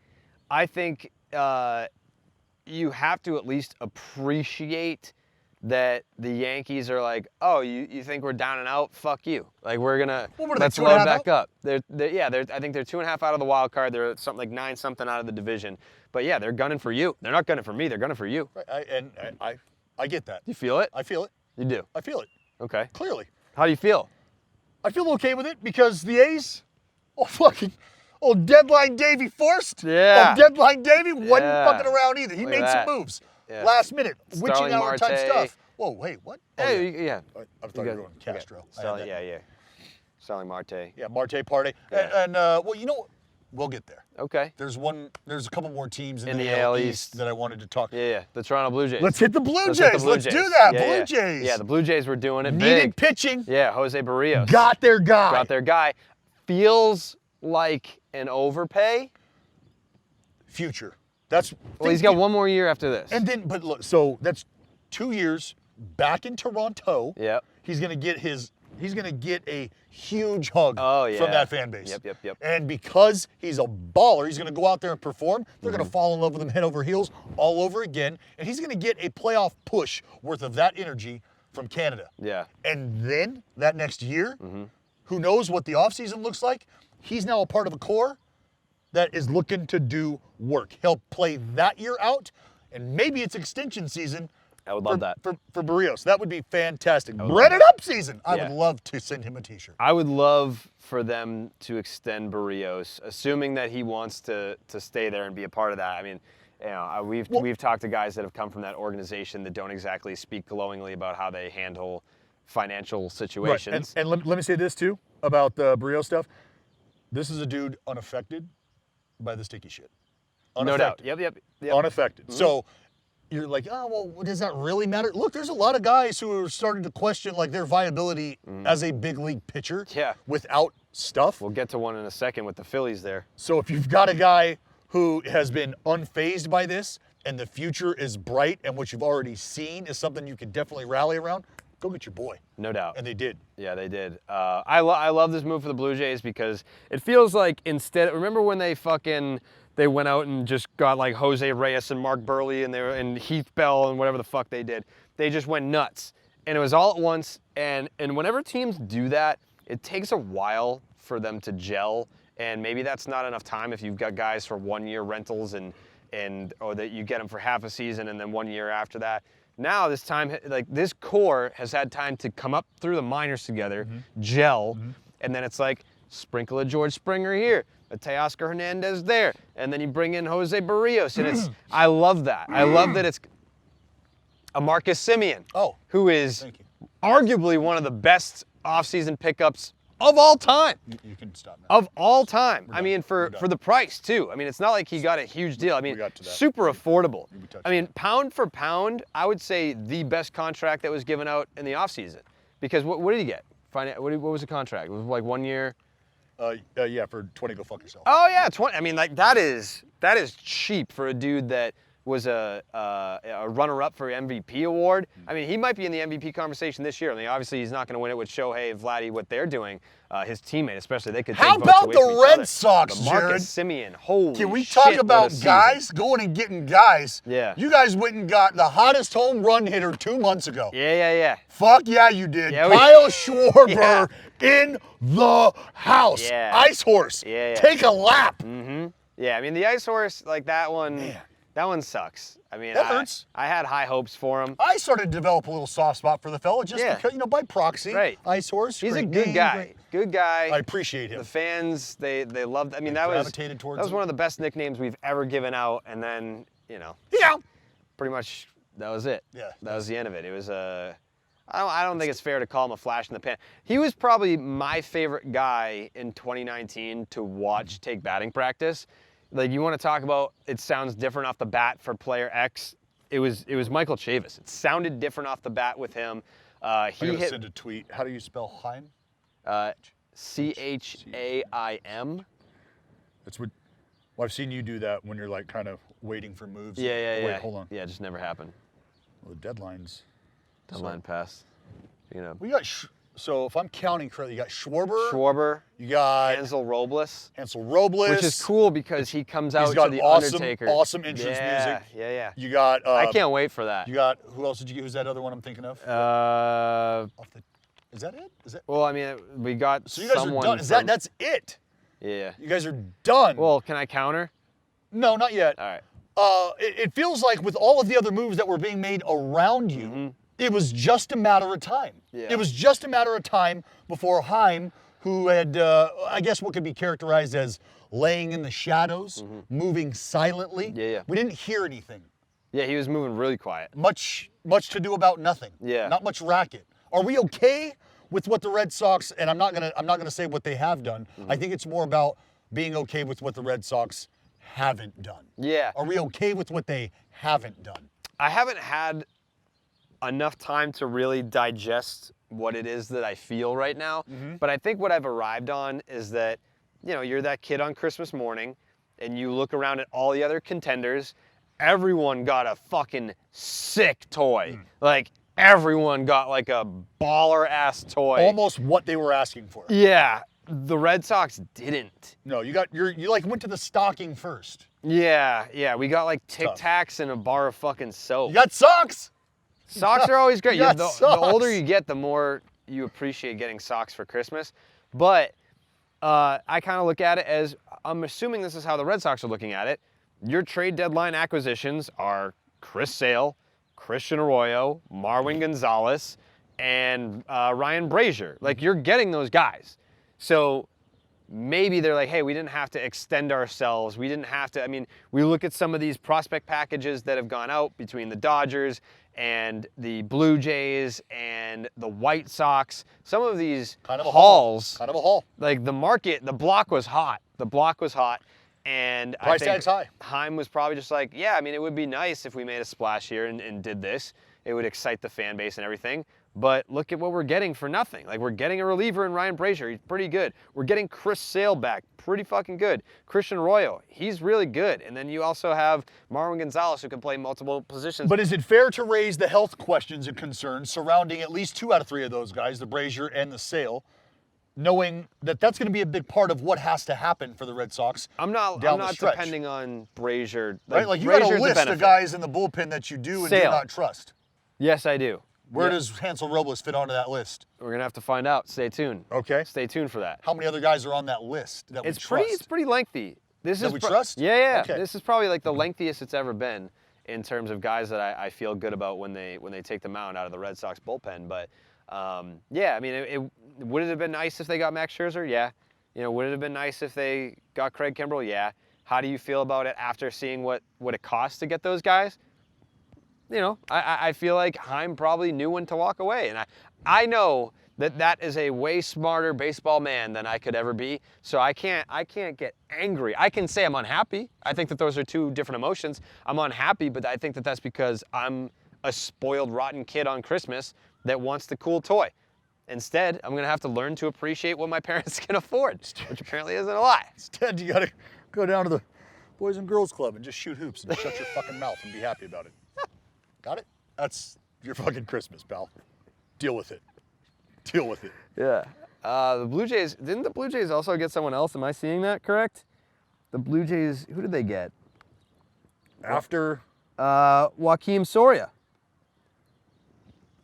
you have to at least appreciate that the Yankees are like, oh, you think we're down and out? Fuck you. Like let's load back up. I think they're 2.5 out of the wild card. They're something like 9-something out of the division. But yeah, they're gunning for you. They're not gunning for me. They're gunning for you. Right. I get that. You feel it? I feel it. You do. I feel it. Okay. Clearly. How do you feel? I feel okay with it because the A's, Deadline Davey Forst. Yeah. Deadline Davey wasn't fucking around either. He made some moves. Yeah. Last minute, witching Starling hour type Marte. stuff. Whoa, wait, what? Hey, yeah. I thought you were going Castro. Starling Marte. Yeah, Marte Party. Yeah. And you know what? We'll get there. Okay. There's a couple more teams in the the AL AL East that I wanted to talk. Yeah. The Toronto Blue Jays. Let's hit the Blue Let's hit the Jays. Blue Let's Jays. do that. Yeah, Blue Jays. Yeah, the Blue Jays were doing it Needed big. pitching. Yeah, Jose Barrios. Got their guy. Got their guy. Feels like an overpay. Future. He's got one more year after this. And then, but look, so that's 2 years back in Toronto. Yep. He's gonna get a huge hug from that fan base. Yep. And because he's a baller, he's gonna go out there and perform. They're gonna fall in love with him head over heels all over again. And he's gonna get a playoff push worth of that energy from Canada. Yeah. And then that next year, who knows what the offseason looks like? He's now a part of a core that is looking to do work. He'll play that year out, and maybe it's extension season. I would love that. For Barrios. That would be fantastic. Bread it up season. I would love to send him a t-shirt. I would love for them to extend Barrios, assuming that he wants to stay there and be a part of that. I mean, we've talked to guys that have come from that organization that don't exactly speak glowingly about how they handle financial situations. Right. And let me say this too about the Barrios stuff. This is a dude unaffected by the sticky shit. Unaffected. No doubt. Yep. Unaffected. So you're like, oh, well, does that really matter? Look, there's a lot of guys who are starting to question like their viability as a big league pitcher without stuff. We'll get to one in a second with the Phillies there. So if you've got a guy who has been unfazed by this and the future is bright and what you've already seen is something you can definitely rally around, go get your boy. No doubt. And they did. Yeah, they did. I love this move for the Blue Jays because it feels like remember when they went out and just got like Jose Reyes and Mark Burley and Heath Bell and whatever the fuck they did. They just went nuts. And it was all at once. And whenever teams do that, it takes a while for them to gel. And maybe that's not enough time if you've got guys for 1 year rentals or that you get them for half a season and then 1 year after that. Now this time, like this core has had time to come up through the minors together, gel, and then it's like sprinkle a George Springer here, a Teoscar Hernandez there, and then you bring in Jose Barrios, and I love that. I love that it's a Marcus Semien, who is arguably one of the best offseason pickups of all time. You can stop now. Of all time. I mean, for the price, too. I mean, it's not like he got a huge deal. I mean, super affordable. I mean, pound for pound, I would say the best contract that was given out in the offseason. Because what did he get? What was the contract? It was like 1 year. Yeah, for 20, go fuck yourself. Oh yeah, 20. I mean, like that is cheap for a dude that was a runner-up for MVP award. I mean, he might be in the MVP conversation this year. I mean, obviously he's not going to win it with Shohei and Vladdy, what they're doing. His teammate, especially, they could. How take votes about away the from each Red other. Sox, the Marcus Jared? Semien? Holy Can we shit, talk what about a season. guys going and getting guys? Yeah. You guys went and got the hottest home run hitter 2 months ago. Yeah. Fuck yeah, you did. Yeah, Kyle Schwarber in the house. Yeah. Ice horse. Yeah. Take a lap. Yeah, I mean, the ice horse, like that one. Man. That one sucks. I mean, That hurts. I had high hopes for him. I started to develop a little soft spot for the fella just because, by proxy. Right. Ice horse. He's a great good name, guy. great- Good guy. I appreciate him. The fans, they loved. I mean, They that was gravitated towards that was him. one of the best nicknames we've ever given out. And then, Yeah. pretty much that was it. Yeah. That was the end of it. It was I don't think it's fair to call him a flash in the pan. He was probably my favorite guy in 2019 to watch take batting practice. Like, you want to talk about it sounds different off the bat for player X. It was Michael Chavis. It sounded different off the bat with him. He I gotta hit send a tweet. How do you spell Chaim? CHAIM. That's what. Well, I've seen you do that when you're like kind of waiting for moves. Yeah. Wait, hold on. Yeah, it just never happened. Well, the deadlines. Deadline pass. We got. So if I'm counting correctly, you got Schwarber, You got Ansel Robles, Robles. which is cool because he comes out He's got to the awesome, Undertaker. awesome entrance music. Yeah. You got. I can't wait for that. You got. Who else did you get? Who's that other one I'm thinking of? Is that it? Is that? Well, I mean, we got So you guys someone are done. That's it? Yeah. You guys are done. Well, can I counter? No, not yet. All right. It feels like with all of the other moves that were being made around you, it was just a matter of time. Yeah. It was just a matter of time before Chaim, who had, I guess what could be characterized as laying in the shadows, moving silently. Yeah. We didn't hear anything. Yeah, he was moving really quiet. Much to do about nothing. Yeah. Not much racket. Are we okay with what the Red Sox, and I'm not gonna say what they have done. I think it's more about being okay with what the Red Sox haven't done. Yeah. Are we okay with what they haven't done? I haven't had enough time to really digest what it is that I feel right now. But I think what I've arrived on is that, you're that kid on Christmas morning and you look around at all the other contenders. Everyone got a fucking sick toy. Like, everyone got like a baller ass toy. Almost what they were asking for. Yeah. The Red Sox didn't. No, you like went to the stocking first. Yeah. We got like Tic Tacs and a bar of fucking soap. You got socks. Socks are always great. You got The socks. older you get, the more you appreciate getting socks for Christmas. But I kind of look at it as, I'm assuming this is how the Red Sox are looking at it. Your trade deadline acquisitions are Chris Sale, Christian Arroyo, Marwin Gonzalez, and Ryan Brazier. Like, you're getting those guys. So maybe they're like, hey, we didn't have to extend ourselves. We didn't have to. I mean, we look at some of these prospect packages that have gone out between the Dodgers and the Blue Jays and the White Sox. Some of these hauls. Kind of a haul. Like, the block was hot. And Price I think tag's high. Chaim was probably just like, yeah, I mean, it would be nice if we made a splash here and did this. It would excite the fan base and everything. But look at what we're getting for nothing. Like, we're getting a reliever in Ryan Brazier. He's pretty good. We're getting Chris Sale back. Pretty fucking good. Christian Arroyo. He's really good. And then you also have Marwin Gonzalez, who can play multiple positions. But is it fair to raise the health questions and concerns surrounding at least 2 out of 3 of those guys, the Brazier and the Sale, knowing that that's going to be a big part of what has to happen for the Red Sox? I'm not depending on Brazier. Right? Like, you Brazier's got a the list benefit. of guys in the bullpen that you do and do Sale. not trust. Yes, I do. Where Yeah. does Hansel Robles fit onto that list? We're going to have to find out. Stay tuned. Okay. Stay tuned for that. How many other guys are on that list that we trust? It's pretty lengthy. This That is we trust? Yeah. Okay. This is probably like the lengthiest it's ever been in terms of guys that I feel good about when they take the mound out of the Red Sox bullpen. But yeah, I mean, would it have been nice if they got Max Scherzer? Yeah. Would it have been nice if they got Craig Kimbrell? Yeah. How do you feel about it after seeing what it costs to get those guys? I feel like Chaim probably knew when to walk away. And I know that is a way smarter baseball man than I could ever be. So I can't get angry. I can say I'm unhappy. I think that those are 2 different emotions. I'm unhappy, but I think that's because I'm a spoiled, rotten kid on Christmas that wants the cool toy. Instead, I'm going to have to learn to appreciate what my parents can afford, which apparently isn't a lie. Instead, you got to go down to the Boys and Girls Club and just shoot hoops and shut your fucking mouth and be happy about it. Got it? That's your fucking Christmas, pal. Deal with it. Deal with it. Yeah. The Blue Jays, didn't the Blue Jays also get someone else? Am I seeing that correct? The Blue Jays, who did they get? After? Joakim Soria.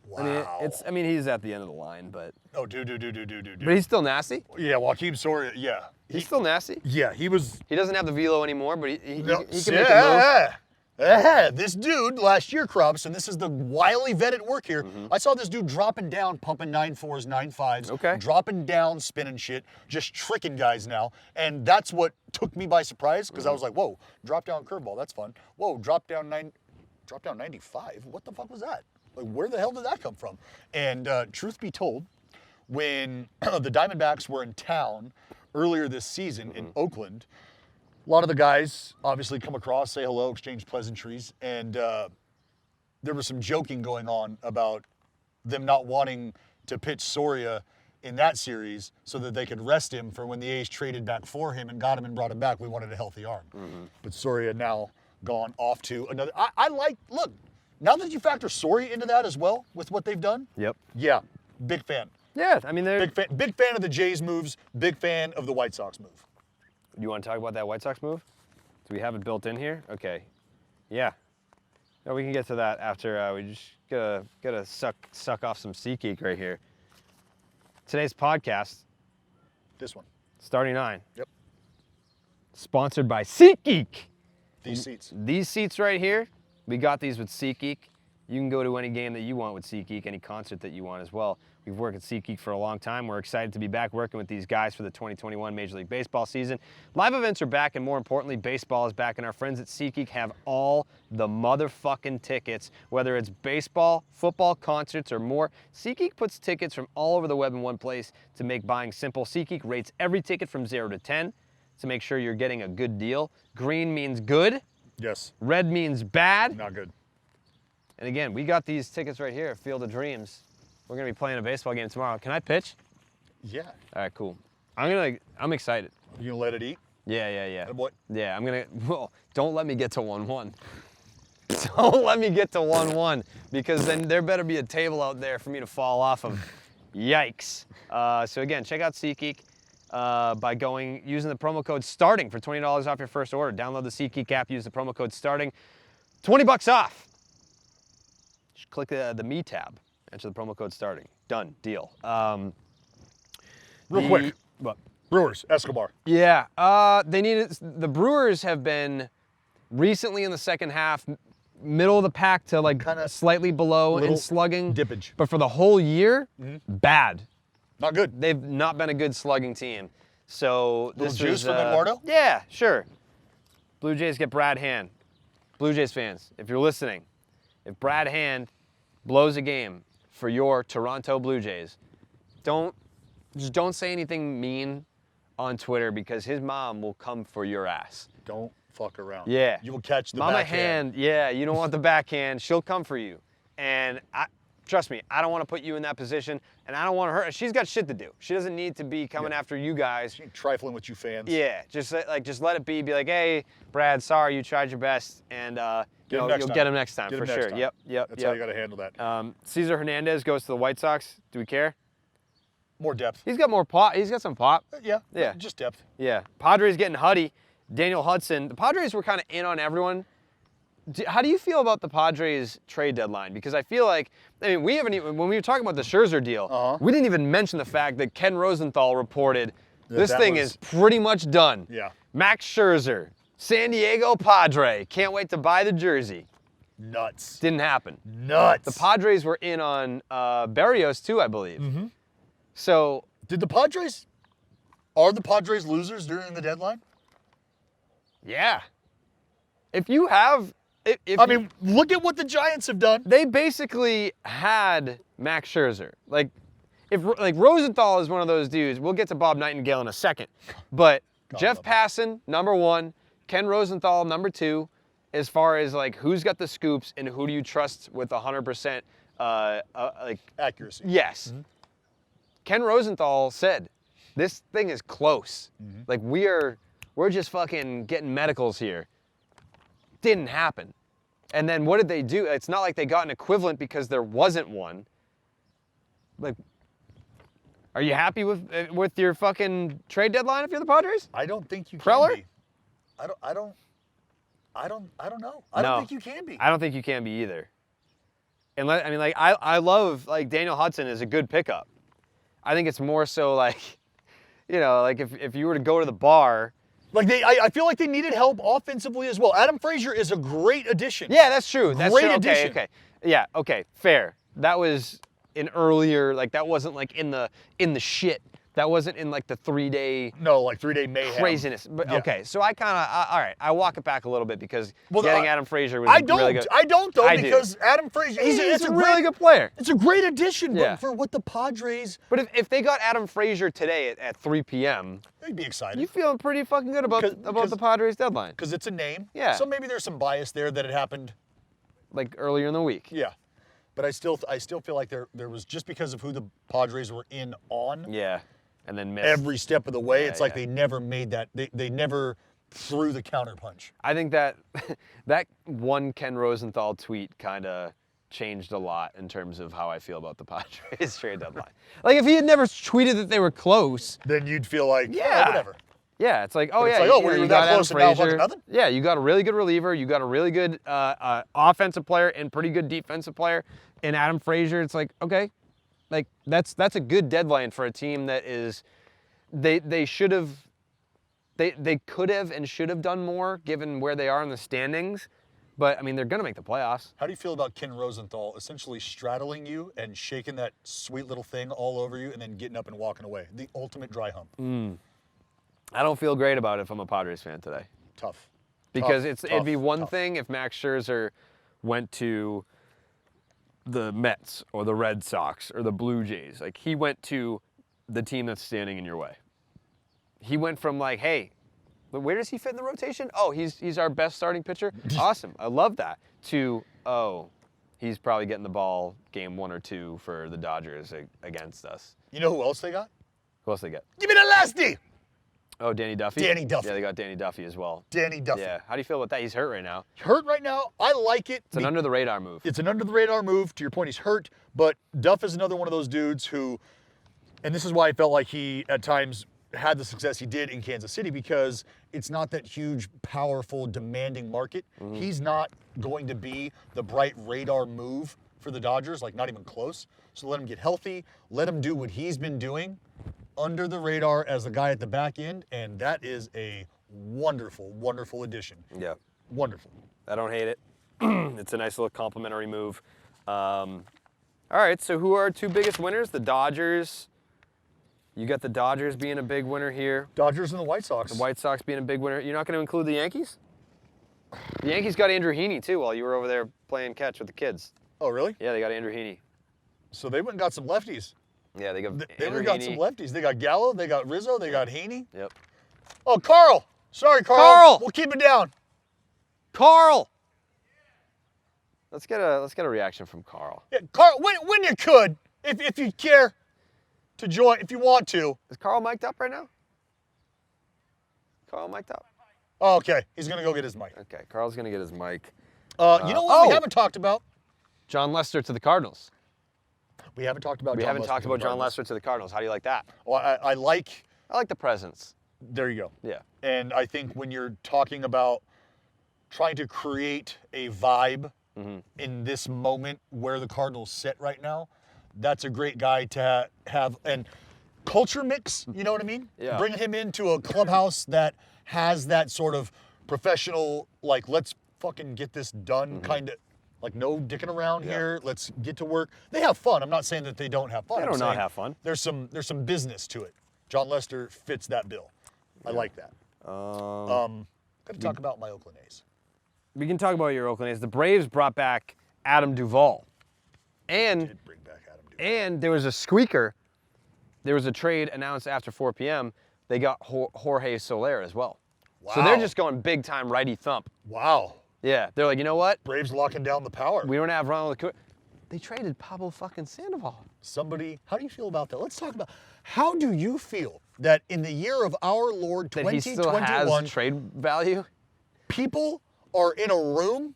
Wow. I mean, he's at the end of the line, but. Oh, dude. But he's still nasty. Yeah, Joakim Soria, yeah. He's still nasty. Yeah, he was. He doesn't have the velo anymore, but he can make a move. This dude last year, Carrabis, and this is the wily vet at work here. I saw this dude dropping down, pumping 9.4s, 9.5s, Okay. dropping down, spinning shit, just tricking guys now. And that's what took me by surprise because I was like, whoa, drop down curveball, that's fun. Whoa, drop down 95. What the fuck was that? Like, where the hell did that come from? And truth be told, when the Diamondbacks were in town earlier this season in Oakland, a lot of the guys obviously come across, say hello, exchange pleasantries, and there was some joking going on about them not wanting to pitch Soria in that series so that they could rest him for when the A's traded back for him and got him and brought him back. We wanted a healthy arm. But Soria now gone off to another. Look, now that you factor Soria into that as well with what they've done, Yep. yeah, big fan. Yeah, I mean, they're. Big fan of the Jays moves, big fan of the White Sox move. You want to talk about that White Sox move? Do we have it built in here? Okay. Yeah. No, we can get to that after we just gotta suck off some SeatGeek right here. Today's podcast, This one. Starting 9. Yep. Sponsored by SeatGeek. These seats. These seats right here, we got these with SeatGeek. You can go to any game that you want with SeatGeek, any concert that you want as well. We've worked at SeatGeek for a long time. We're excited to be back working with these guys for the 2021 Major League Baseball season. Live events are back, and more importantly, baseball is back, and our friends at SeatGeek have all the motherfucking tickets, whether it's baseball, football, concerts, or more. SeatGeek puts tickets from all over the web in one place to make buying simple. SeatGeek rates every ticket from 0 to 10 to make sure you're getting a good deal. Green means good. Yes. Red means bad. Not good. And again, we got these tickets right here at Field of Dreams. We're gonna be playing a baseball game tomorrow. Can I pitch? Yeah. All right, cool. I'm excited. You gonna let it eat? Yeah. Boy. Yeah, well, don't let me get to 1-1. Don't let me get to 1-1 because then there better be a table out there for me to fall off of. Yikes. So again, check out SeatGeek by using the promo code STARTING for $20 off your first order. Download the SeatGeek app, use the promo code STARTING. $20 off. Just click the Me tab. Enter the promo code STARTING. Done. Deal. Real quick. What? Brewers, Escobar. Yeah. The Brewers have been recently in the second half, middle of the pack to like Kinda slightly below in slugging. dippage. But for the whole year, bad. Not good. They've not been a good slugging team. So this juice is, from Eduardo? Yeah, sure. Blue Jays get Brad Hand. Blue Jays fans, if you're listening, if Brad Hand blows a game for your Toronto Blue Jays, just don't say anything mean on Twitter because his mom will come for your ass. Don't fuck around. Yeah. You will catch the Mama backhand. Hand, yeah, you don't want the backhand. She'll come for you. And trust me, I don't want to put you in that position, and I don't want her. She's got shit to do. She doesn't need to be coming after you guys. She ain't trifling with you fans. Yeah, just let it be. Be like, hey, Brad, sorry, you tried your best, and you'll get him next time Get for him next sure. time. Yep. That's how you got to handle that. Cesar Hernandez goes to the White Sox. Do we care? More depth. He's got more pop. He's got some pop. Yeah. Yeah. Just depth. Yeah. Padres getting Huddy. Daniel Hudson. The Padres were kind of in on everyone. How do you feel about the Padres trade deadline? Because I feel like, we haven't even, when we were talking about the Scherzer deal, we didn't even mention the fact that Ken Rosenthal reported this thing is pretty much done. Yeah. Max Scherzer, San Diego Padre. Can't wait to buy the jersey. Nuts. Didn't happen. Nuts. The Padres were in on Barrios too, I believe. Mm-hmm. So Are the Padres losers during the deadline? yeah. If you have, look at what the Giants have done. they basically had Max Scherzer. Like Rosenthal is one of those dudes. We'll get to Bob Nightingale in a second, but Jeff Passan, number 1, Ken Rosenthal, number 2, as far as like who's got the scoops and who do you trust with 100% Accuracy. yes. Ken Rosenthal said, this thing is close. Like we're just fucking getting medicals here. Didn't happen. And then what did they do? It's not like they got an equivalent because there wasn't one. Like, are you happy with your fucking trade deadline if you're the Padres? I don't think you Preller? can be. I don't know. I don't think you can be. I don't think you can be either. And I mean, like, I love, like, Daniel Hudson is a good pickup. I think it's more so like, you know, like if you were to go to the bar. Like I feel like they needed help offensively as well. Adam Frazier is a great addition. Yeah, that's true. That's Great true. addition. Okay. Yeah. Okay. Fair. That was an earlier. Like that wasn't like in the shit. That wasn't in like the 3-day. No, like 3-day mayhem. Craziness. But Yeah. okay. So I kind of all right. I walk it back a little bit because Well, getting Adam Frazier was I really good. don't though I do. because Adam Frazier. He's a really good player. It's a great addition, Yeah. but for what the Padres, But if they got Adam Frazier today at 3 p.m., they'd be excited. you feel pretty fucking good about the Padres deadline. Because it's a name. Yeah. So maybe there's some bias there that it happened. Like earlier in the week. Yeah. But I still feel like there was, just because of who the Padres were in on Yeah. And then missed. every step of the way, Yeah, it's like yeah. they never made that. They never threw the counterpunch. I think that that one Ken Rosenthal tweet kind of changed a lot in terms of how I feel about the Padres trade deadline. Like if he had never tweeted that they were close, Then you'd feel like, Yeah. whatever. yeah, it's like, oh But it's yeah, like, oh, you we know, were you that got Adam close and now fucking Frazier. nothing? Yeah, you got a really good reliever, you got a really good offensive player and pretty good defensive player in Adam Frazier. It's like, okay, like that's a good deadline for a team that is. They should have. They could have and should have done more given where they are in the standings, but I mean they're gonna make the playoffs. How do you feel about Ken Rosenthal essentially straddling you and shaking that sweet little thing all over you and then getting up and walking away? The ultimate dry hump. I don't feel great about it if I'm a Padres fan today. Tough. Because Tough, it'd be tough, one tough. thing if Max Scherzer went to the Mets or the Red Sox or the Blue Jays. Like he went to the team that's standing in your way. He went from like, hey, but where does he fit in the rotation? Oh, he's our best starting pitcher. Awesome, I love that. To oh, he's probably getting the ball game 1 or 2 for the Dodgers against us. You know who else they got? Who else they get? Give me the lefty! Oh, Danny Duffy. Danny Duffy. Yeah, they got Danny Duffy as well. Danny Duffy. Yeah. How do you feel about that? He's hurt right now. Hurt right now. I like it. It's an under the radar move. It's an under the radar move. To your point, he's hurt, but Duff is another one of those dudes who, and this is why I felt like he at times had the success he did in Kansas City, because it's not that huge, powerful, demanding market. He's not going to be the bright radar move for the Dodgers, like not even close. So let him get healthy, let him do what he's been doing under the radar as the guy at the back end, and that is a wonderful, wonderful addition. Yeah. Wonderful. I don't hate it. It's a nice little complimentary move. All right, so who are our 2 biggest winners? The Dodgers. You got the Dodgers being a big winner here. Dodgers and the White Sox. The White Sox being a big winner. You're not going to include the Yankees? The Yankees got Andrew Heaney, too, while you were over there playing catch with the kids. Oh, really? Yeah, they got Andrew Heaney. So they went and got some lefties. Yeah, they got They Andrew went and got Heaney. some lefties. They got Gallo, they got Rizzo, they got Heaney. Yep. Oh, Carl. Sorry, Carl. Carl! We'll keep it down. Carl! Let's get a reaction from Carl. Yeah, Carl, when you could, if you care to join, if you want to. Is Carl mic'd up right now? Carl mic'd up. Oh, okay, he's gonna go get his mic. Okay, Carl's going to get his mic. You know what we oh. haven't talked about? John Lester to the Cardinals. We haven't talked about. We John haven't Lester talked to the about John Cardinals. Lester to the Cardinals. How do you like that? Well, I like. I like the presence. There you go. Yeah. And I think when you're talking about trying to create a vibe in this moment where the Cardinals sit right now, that's a great guy to have. And culture mix, you know what I mean? Yeah. Bring him into a clubhouse that has that sort of professional, like, let's fucking get this done kind of. Like, no dicking around here. Let's get to work. They have fun. I'm not saying that they don't have fun. They I'm don't not saying have fun. There's some business to it. John Lester fits that bill. I like that. Got to talk about my Oakland A's. We can talk about your Oakland A's. The Braves brought back Adam Duvall. And Did bring back Adam Duvall. and there was a squeaker. There was a trade announced after 4 p.m. They got Jorge Soler as well. So they're Wow. just going big time righty thump. Wow. Yeah, they're like, you know what? Braves locking down the power. We don't have Ronald Acuna. They traded Pablo fucking Sandoval. Somebody, how do you feel about that? Let's talk about, how do you feel that in the year of our Lord That he 2021, still has trade value? people are in a room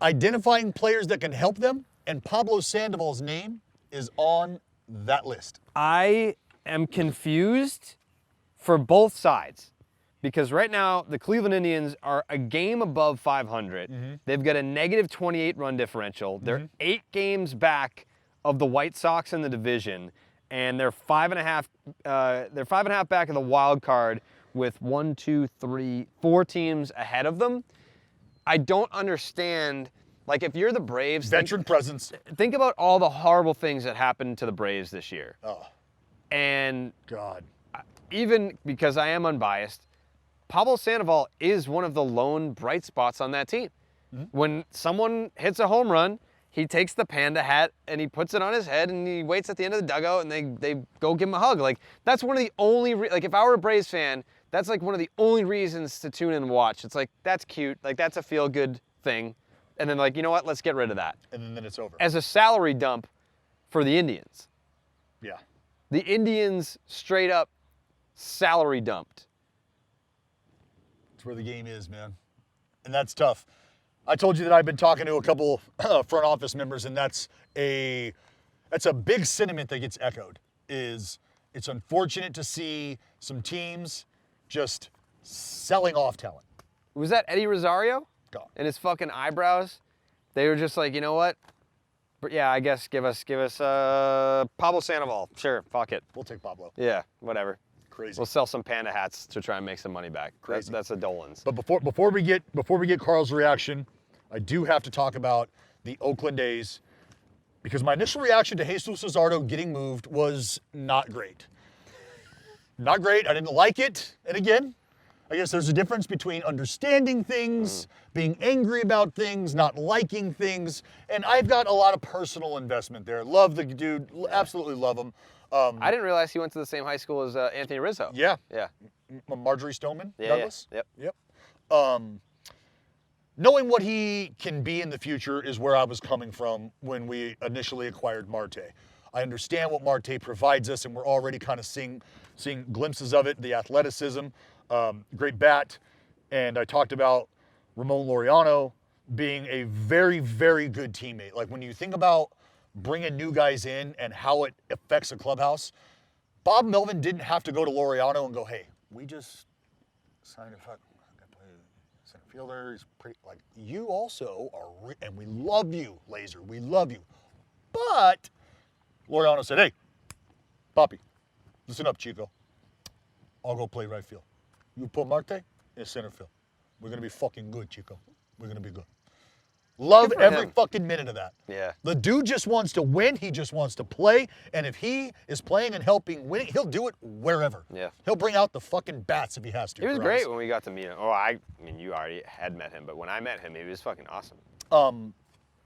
identifying players that can help them, and Pablo Sandoval's name is on that list. I am confused for both sides because right now the Cleveland Indians are a game above 500. They've got a negative 28 run differential. They're 8 games back of the White Sox in the division, and they're 5.5. They're 5.5 back of the wild card with 1, 2, 3, 4 teams ahead of them. I don't understand. Like, if you're the Braves, Veteran presence. think about all the horrible things that happened to the Braves this year. Oh, And God. even because I am unbiased, Pablo Sandoval is one of the lone bright spots on that team. When someone hits a home run, he takes the panda hat and he puts it on his head and he waits at the end of the dugout and they go give him a hug. Like, that's one of the only, like, if I were a Braves fan, that's like one of the only reasons to tune in and watch. It's like, that's cute. Like, that's a feel-good thing. And then, like, you know what? Let's get rid of that. And then it's over. As a salary dump for the Indians. Yeah. The Indians straight up salary dumped. That's where the game is, man. And that's tough. I told you that I've been talking to a couple front office members, and that's a big sentiment that gets echoed. Is it's unfortunate to see some teams just selling off talent. Was that Eddie Rosario? Gone. And his fucking eyebrows? They were just like, you know what? But yeah, I guess give us Pablo Sandoval. Sure, fuck it. We'll take Pablo. Yeah, whatever. Crazy. We'll sell some panda hats to try and make some money back. Crazy. That's a Dolan's. But before we get Carl's reaction, I do have to talk about the Oakland A's, because my initial reaction to Jesus Luzardo getting moved was not great. Not great. I didn't like it. And again, I guess there's a difference between understanding things, being angry about things, not liking things, and I've got a lot of personal investment there. Love the dude, absolutely love him. I didn't realize he went to the same high school as Anthony Rizzo. Yeah. Yeah. Marjorie Stoneman, Yeah, Douglas. yeah. Yep. Knowing what he can be in the future is where I was coming from when we initially acquired Marte. I understand what Marte provides us, and we're already kind of seeing glimpses of it, the athleticism, great bat, and I talked about Ramon Laureano being a very, very good teammate. Like, when you think about bringing new guys in and how it affects a clubhouse, Bob Melvin didn't have to go to Laureano and go, hey, we just signed a fuck. Center fielder, he's pretty, like, you also are, and we love you, Laser, we love you. But Laureano said, hey, Papi, listen up, Chico. I'll go play right field. You put Marte in center field. We're going to be fucking good, Chico. We're going to be good. Love Good for every him. fucking minute of that. Yeah. The dude just wants to win. He just wants to play. And if he is playing and helping win, he'll do it wherever. Yeah. He'll bring out the fucking bats if he has to. He was for great us. when we got to meet him. Oh, I mean, you already had met him, but when I met him, he was fucking awesome. And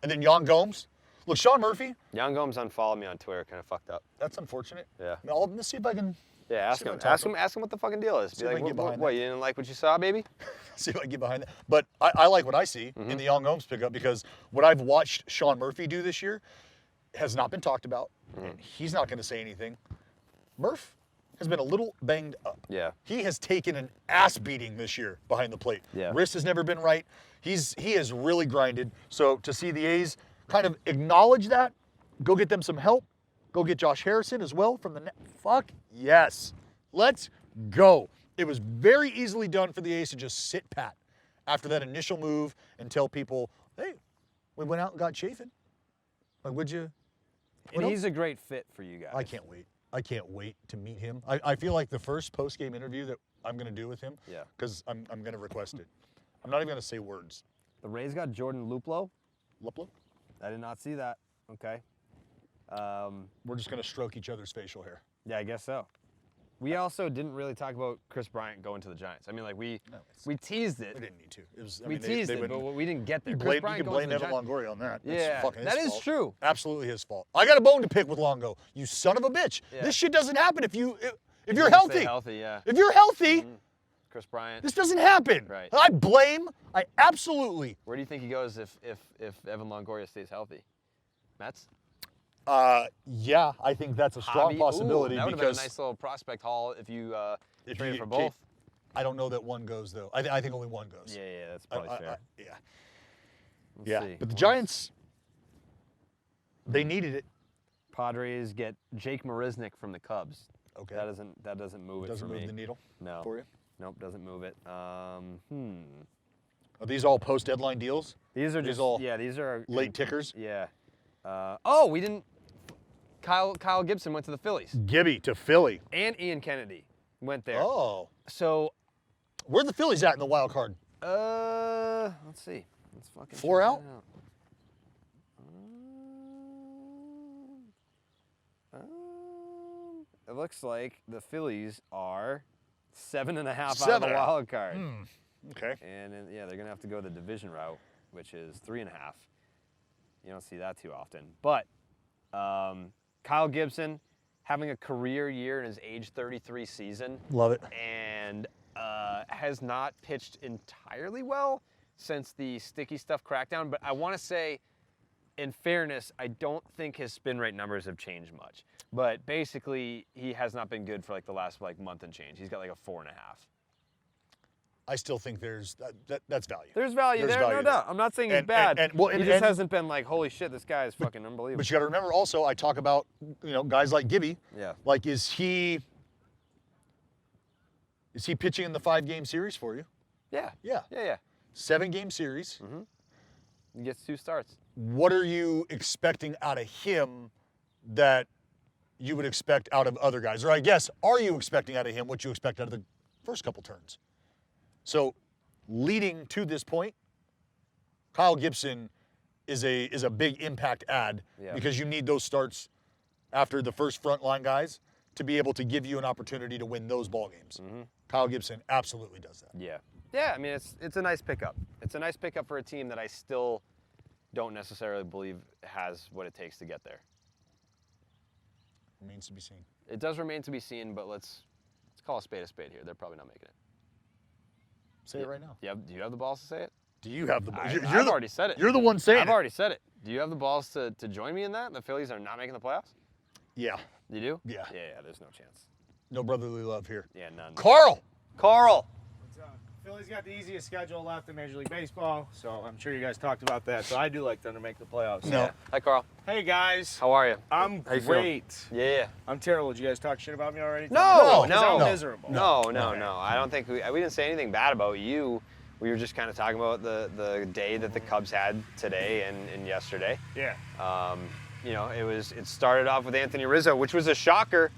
then Jan Gomes. Look, Sean Murphy, Jan Gomes unfollowed me on Twitter, kind of fucked up. that's unfortunate. Yeah. Let's see if I can Yeah, ask See if I him. can talk Ask to him. Ask him what the fucking deal is. See Be if I like, can get what, behind what? that. You didn't like what you saw, baby? see if I can get behind that. But I like what I see in the Jan Gomes pickup, because what I've watched Sean Murphy do this year has not been talked about. And he's not going to say anything. Murph has been a little banged up. Yeah. He has taken an ass beating this year behind the plate. Yeah. Wrist has never been right. He has really grinded. So to see the A's kind of acknowledge that, go get them some help, go get Josh Harrison as well from the net. Fuck yes. Let's go. It was very easily done for the A's to just sit pat after that initial move and tell people, hey, we went out and got Chafin. Like, would you? And he's a great fit for you guys. I can't wait. I can't wait to meet him. I feel like the first post-game interview that I'm going to do with him, Yeah. because I'm going to request it. I'm not even going to say words. The Rays got Jordan Luplow. Luplo? I did not see that. Okay. We're just going to stroke each other's facial hair. Yeah, I guess so. We also didn't really talk about Chris Bryant going to the Giants. I mean, like, we teased it. We didn't need to. It was. I We mean, teased they it, wouldn't- but we didn't get there. You Chris can Bryant blame going to the Evan Giants. Longoria on that. That's Yeah, fucking that his is fault. true. Absolutely his fault. I got a bone to pick with Longo. You son of a bitch. Yeah. This shit doesn't happen if you're He healthy. didn't stay healthy, yeah. If you're healthy, Chris Bryant. this doesn't happen. Right. I absolutely. Where do you think he goes if Evan Longoria stays healthy? Mets? Yeah, I think that's a strong Javi, possibility ooh, that would have been a because nice little prospect haul if you traded for you- both. I don't know that one goes though. I think only one goes. Yeah, that's probably fair. Yeah. Let's see. But the Giants, they needed it. Padres get Jake Marisnick from the Cubs. Okay. That doesn't move it Doesn't for move me. the needle No. for you. Nope, doesn't move it. Are these all post-deadline deals? These are These just all these are late tickers? Yeah. We didn't. Kyle Gibson went to the Phillies, Gibby to Philly. and Ian Kennedy went there. Oh. So, Where are the Phillies at in the wild card? let's see. Let's fucking 4 check out? that it looks like the Phillies are 7.5 out of the 7 out. wild card. Okay. And they're going to have to go the division route, which is 3.5. You don't see that too often. But Kyle Gibson having a career year in his age 33 season. Love it. And has not pitched entirely well since the sticky stuff crackdown. But I want to say, in fairness, I don't think his spin rate numbers have changed much. But basically, he has not been good for like the last month and change. He's got like a 4.5. I still think there's that's value. There's value there, no doubt. I'm not saying he's bad. He just hasn't been like, holy shit, this guy is fucking unbelievable. But you got to remember also, I talk about guys like Gibby. Yeah. Like, is he pitching in the 5-game series for you? Yeah. Yeah. 7-game series. He gets 2 starts. What are you expecting out of him that you would expect out of other guys? Or I guess, are you expecting out of him what you expect out of the first couple turns? So, leading to this point, Kyle Gibson is a big impact add because you need those starts after the first frontline guys to be able to give you an opportunity to win those ball games. Kyle Gibson absolutely does that. Yeah, I mean, it's a nice pickup. It's a nice pickup for a team that I still don't necessarily believe has what it takes to get there. Remains to be seen. It does remain to be seen, but let's call a spade here. They're probably not making it. Say it right now. Do you have the balls to say it? Do you have the? I've already said it. You're the one saying it. I've already said it. Do you have the balls to join me in that? The Phillies are not making the playoffs? Yeah. You do? Yeah. Yeah, there's no chance. No brotherly love here. Yeah, none. Carl. Philly's got the easiest schedule left in Major League Baseball, so I'm sure you guys talked about that. So I do like them to make the playoffs. No. Yeah. Hi, Carl. Hey guys. How are you? I'm How you feeling? great. Yeah. I'm terrible. Did you guys talk shit about me already? No. I'm miserable. No. I don't think we didn't say anything bad about you. We were just kind of talking about the day that the Cubs had today and yesterday. Yeah. It started off with Anthony Rizzo, which was a shocker.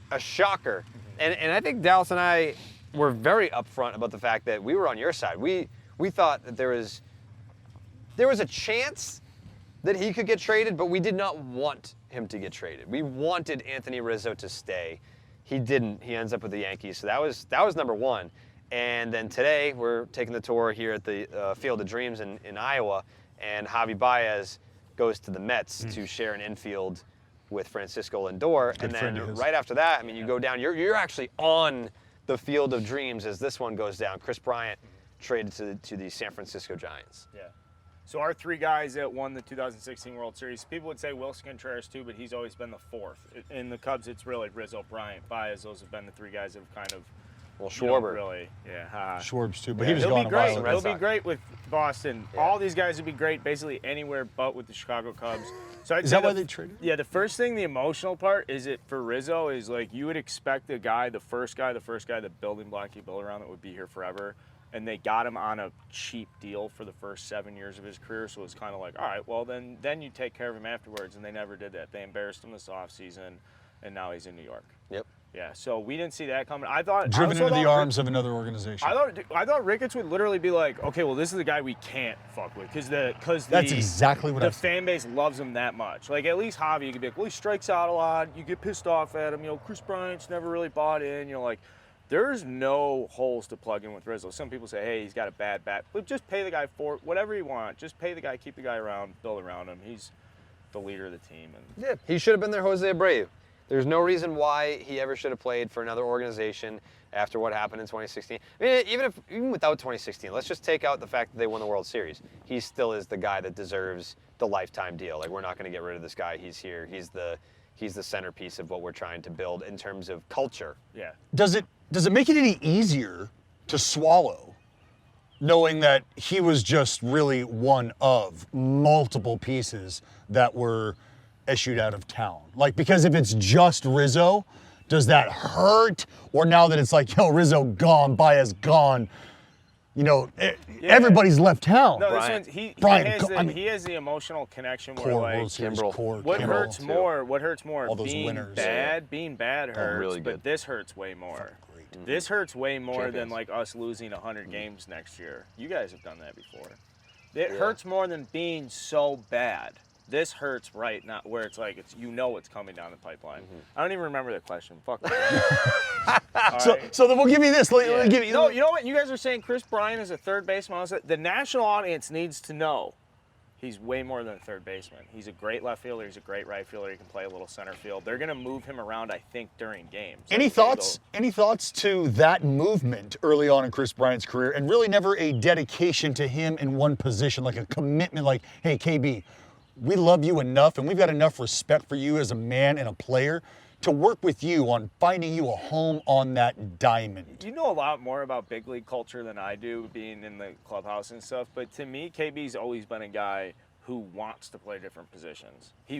And I think Dallas and I were very upfront about the fact that we were on your side. We thought that there was a chance that he could get traded, but we did not want him to get traded. We wanted Anthony Rizzo to stay. He didn't. He ends up with the Yankees. So that was number one. And then today we're taking the tour here at the Field of Dreams in Iowa, and Javi Baez goes to the Mets to share an infield with Francisco Lindor. Good and friend then of his. right after that, I mean, you go down. You're actually on the Field of Dreams as this one goes down. Chris Bryant traded to the San Francisco Giants. Yeah. So our 3 guys that won the 2016 World Series, people would say Wilson Contreras too, but he's always been the 4th. In the Cubs, it's really Rizzo, Bryant, Baez. Those have been the 3 guys that have kind of. Well, Schwarber. Really, yeah. Schwarb's too, but Yeah, he was he'll gone be a great. while Red He'll ago. be great with Boston. Yeah. All these guys would be great basically anywhere but with the Chicago Cubs. So I'd Is say that why they traded? Yeah, the first thing, the emotional part, is it for Rizzo is like you would expect the first guy, the building block you build around that would be here forever. And they got him on a cheap deal for the first 7 years of his career. So it was kind of like, all right, well, then you take care of him afterwards. And they never did that. They embarrassed him this offseason, and now he's in New York. Yep. Yeah, so we didn't see that coming. I thought Driven also into the thought- arms of another organization. I thought Ricketts would literally be like, okay, well, this is the guy we can't fuck with because That's exactly what the I fan base loves him that much. Like at least Javi, you could be like, well, he strikes out a lot. You get pissed off at him. Chris Bryant's never really bought in. Like, there's no holes to plug in with Rizzo. Some people say, hey, he's got a bad bat, but just pay the guy for whatever you want. Just pay the guy, keep the guy around, build around him. He's the leader of the team. And Yeah. He should have been their Jose Abreu. There's no reason why he ever should have played for another organization after what happened in 2016. I mean, even without 2016, let's just take out the fact that they won the World Series. He still is the guy that deserves the lifetime deal. Like, we're not going to get rid of this guy. He's here. He's the centerpiece of what we're trying to build in terms of culture. Yeah. Does it make it any easier to swallow, knowing that he was just really one of multiple pieces that were issued out of town? Like, because if it's just Rizzo, does that hurt? Or now that it's like, yo, Rizzo gone, Baez gone, you know, everybody's left town. No, Brian. this one's, Brian, he has the emotional connection where, Core like, World Series, Kimbrel. core, what Kimbrel. hurts more? What hurts more? All those being winners. bad, being bad hurts, really but good. this hurts way more. Great. This hurts way more than Champions. like us losing 100 games next year. You guys have done that before. It hurts more than being so bad. This hurts right now, where it's like it's it's coming down the pipeline. I don't even remember the question. Fuck. So then we'll give you this. Yeah. Give you, No, you know what? You guys are saying Chris Bryant is a third baseman. The national audience needs to know he's way more than a third baseman. He's a great left fielder. He's a great right fielder. He can play a little center field. They're going to move him around, I think, during games. Any thoughts? Any thoughts to that movement early on in Chris Bryant's career, and really never a dedication to him in one position, like a commitment, like, hey, KB, we love you enough, and we've got enough respect for you as a man and a player to work with you on finding you a home on that diamond. You know a lot more about big league culture than I do, being in the clubhouse and stuff. But to me, KB's always been a guy who wants to play different positions. He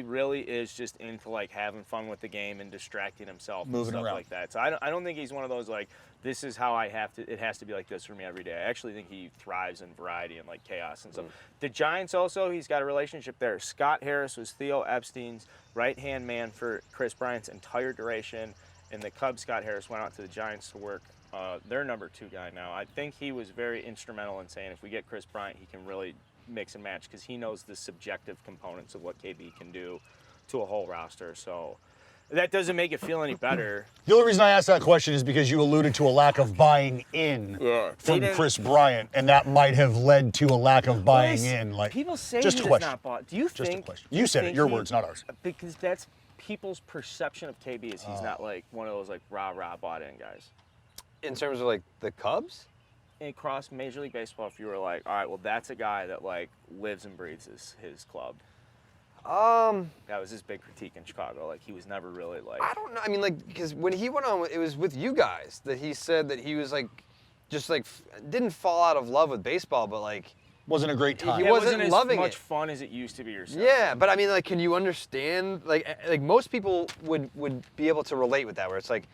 really is just into like having fun with the game and distracting himself Moving and stuff around. like that. So I don't think he's one of those like, this is how it has to be like this for me every day. I actually think he thrives in variety and like chaos and stuff. The Giants also, he's got a relationship there. Scott Harris was Theo Epstein's right-hand man for Chris Bryant's entire duration. And the Cubs, Scott Harris, went out to the Giants to work their number 2 guy now. I think he was very instrumental in saying if we get Chris Bryant, he can really mix and match because he knows the subjective components of what KB can do to a whole roster. So that doesn't make it feel any better. The only reason I asked that question is because you alluded to a lack of buying in from Chris Bryant, and that might have led to a lack of buying in. Like, people say just he a does question. not buy. Do you Just a think question. You said it. Your words, not ours. Because that's people's perception of KB is he's not like one of those like rah bought in guys. In terms of like the Cubs? Across Major League Baseball, if you were like, all right, well, that's a guy that like lives and breathes his club. That was his big critique in Chicago. Like, he was never really like. I don't know. I mean, like, because when he went on, it was with you guys that he said that he was like, just like, didn't fall out of love with baseball, but like. Wasn't a great time. He It wasn't loving as much it. fun as it used to be yourself. Yeah, but I mean, like, can you understand? Like most people would be able to relate with that, where it's like,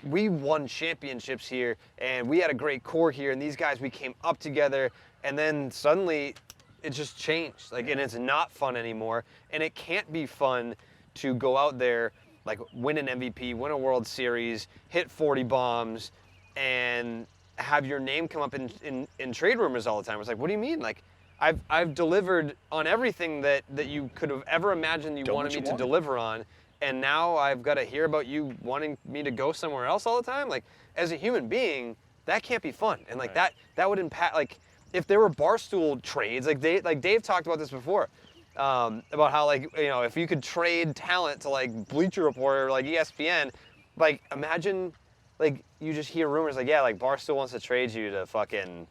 we won championships here, and we had a great core here, and these guys, we came up together, and then suddenly it just changed. Like, and it's not fun anymore, and it can't be fun to go out there, like, win an MVP, win a World Series, hit 40 bombs, and have your name come up in trade rumors all the time. It's like, what do you mean? Like, I've delivered on everything that you could have ever imagined you wanted me to deliver on, and now I've got to hear about you wanting me to go somewhere else all the time? Like, as a human being, that can't be fun. And like that would impact, like, if there were Barstool trades, like Dave talked about this before, about how, like, you know, if you could trade talent to like Bleacher Report or like ESPN, like, imagine, like, you just hear rumors like, yeah, like Barstool wants to trade you to fucking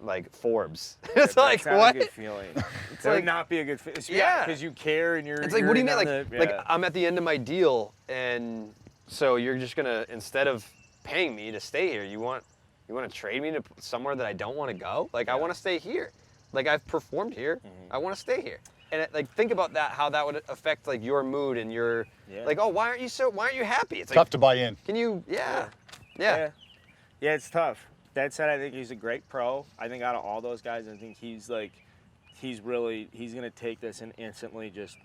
like Forbes. It's like, not what? a good feeling. That like- would not be a good feeling. Yeah. Because you care and you're. It's like, you're what do you in mean? on Like, the- like I'm at the end of my deal, and so you're just gonna, instead of paying me to stay here, you want to trade me to somewhere that I don't want to go? Like, I want to stay here. Like, I've performed here. I want to stay here. And like, think about that, how that would affect like your mood and your, like, oh, why aren't you happy? It's Tough like, to buy in. can you, yeah. Yeah, it's tough. That said, I think he's a great pro. I think out of all those guys, I think he's going to take this and instantly just,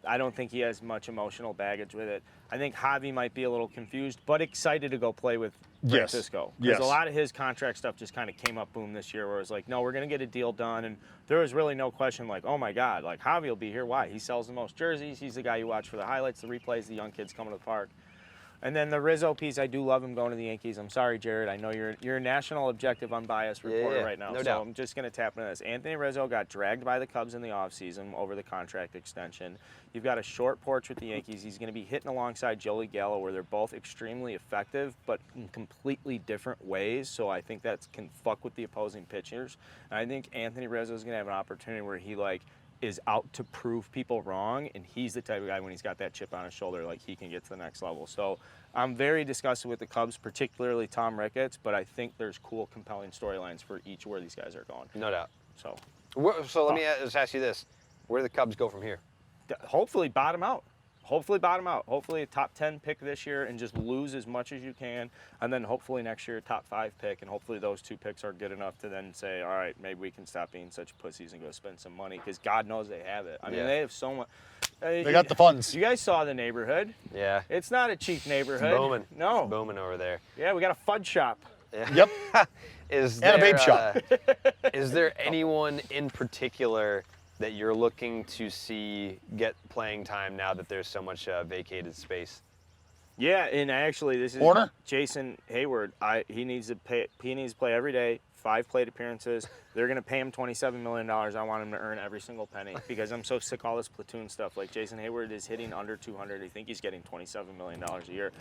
I don't think he has much emotional baggage with it. I think Javi might be a little confused, but excited to go play with Francisco. Because a lot of his contract stuff just kind of came up boom this year, where it was like, no, we're going to get a deal done. And there was really no question, like, oh my God, like, Javi will be here. Why? He sells the most jerseys. He's the guy you watch for the highlights, the replays, the young kids coming to the park. And then the Rizzo piece, I do love him going to the Yankees. I'm sorry, Jared. I know you're a national objective unbiased reporter right now. No so doubt. I'm just going to tap into this. Anthony Rizzo got dragged by the Cubs in the offseason over the contract extension. You've got a short porch with the Yankees. He's going to be hitting alongside Joey Gallo, where they're both extremely effective, but in completely different ways. So I think that can fuck with the opposing pitchers. And I think Anthony Rizzo is going to have an opportunity where he is out to prove people wrong, and he's the type of guy when he's got that chip on his shoulder, he can get to the next level. So I'm very disgusted with the Cubs, particularly Tom Ricketts, but I think there's cool, compelling storylines for each where these guys are going. No doubt. So let me just ask you this. Where do the Cubs go from here? Hopefully bottom out. Hopefully a top 10 pick this year and just lose as much as you can. And then hopefully next year a top 5 pick. And hopefully those 2 picks are good enough to then say, all right, maybe we can stop being such pussies and go spend some money. Because God knows they have it. I mean, they have so much. They got the funds. You guys saw the neighborhood. Yeah. It's not a cheap neighborhood. It's booming. No. It's booming over there. Yeah, we got a fudge shop. Yeah. Yep. And a vape shop. Is there anyone in particular that you're looking to see get playing time now that there's so much vacated space? Yeah, and actually, this is Horner? Jason Hayward. He needs to play every day, 5 plate appearances. They're going to pay him $27 million. I want him to earn every single penny because I'm so sick of all this platoon stuff. Jason Hayward is hitting under 200. I think he's getting $27 million a year.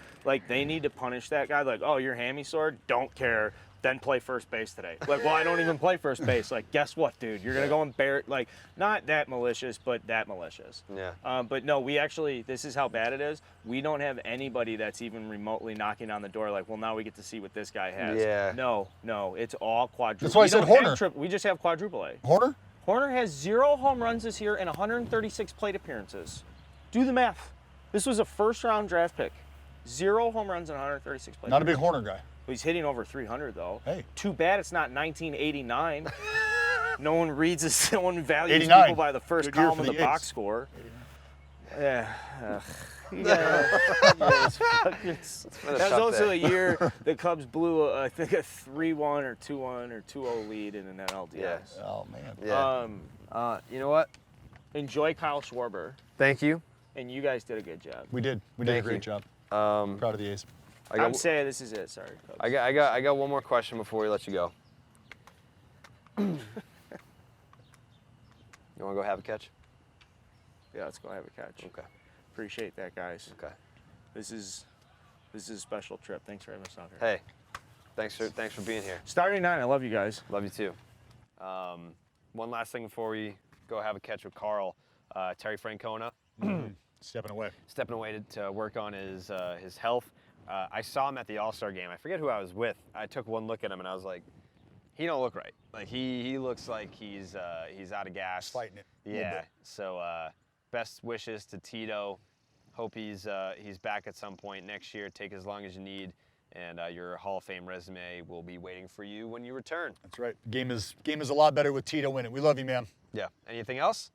They need to punish that guy. Oh, your hammy sword? Don't care. Then play first base today. Well, I don't even play first base. Guess what, dude? You're going to go and bear it. Not that malicious, but that malicious. Yeah. But no, this is how bad it is. We don't have anybody that's even remotely knocking on the door well, now we get to see what this guy has. Yeah. No, it's all quadruple. That's why I said Horner. We just have quadruple A. Horner? Horner has 0 home runs this year and 136 plate appearances. Do the math. This was a first-round draft pick. 0 home runs and 136 plate Not a appearances. big Horner guy. He's hitting over 300 though. Hey. Too bad it's not 1989. No one reads no one values 89. people by the first Good year column for of the the box Yanks. score. Yeah. That was also a year the Cubs blew, I think, a 3-1 or 2-1 or 2-0 lead in an NLDS. Yeah. Oh, man. Yeah. You know what? Enjoy Kyle Schwarber, Thank you. and you guys did a good job. We did. We did a Thank great you. job. Proud of the A's. I'm saying this is it. Sorry, Cubs. I got one more question before we let you go. You want to go have a catch? Yeah, let's go have a catch. Okay. Appreciate that, guys. Okay. This is a special trip. Thanks for having us out here. Hey, thanks for being here. Starting 9, I love you guys. Love you too. One last thing before we go have a catch with Carl. Terry Francona Stepping away. stepping away to work on his health. I saw him at the All-Star game. I forget who I was with. I took one look at him and I was like, he don't look right. He looks like he's out of gas. Fighting it. Yeah. So best wishes to Tito. Hope he's back at some point next year. Take as long as you need, and your Hall of Fame resume will be waiting for you when you return. That's right. Game is a lot better with Tito in it. We love you, man. Yeah. Anything else?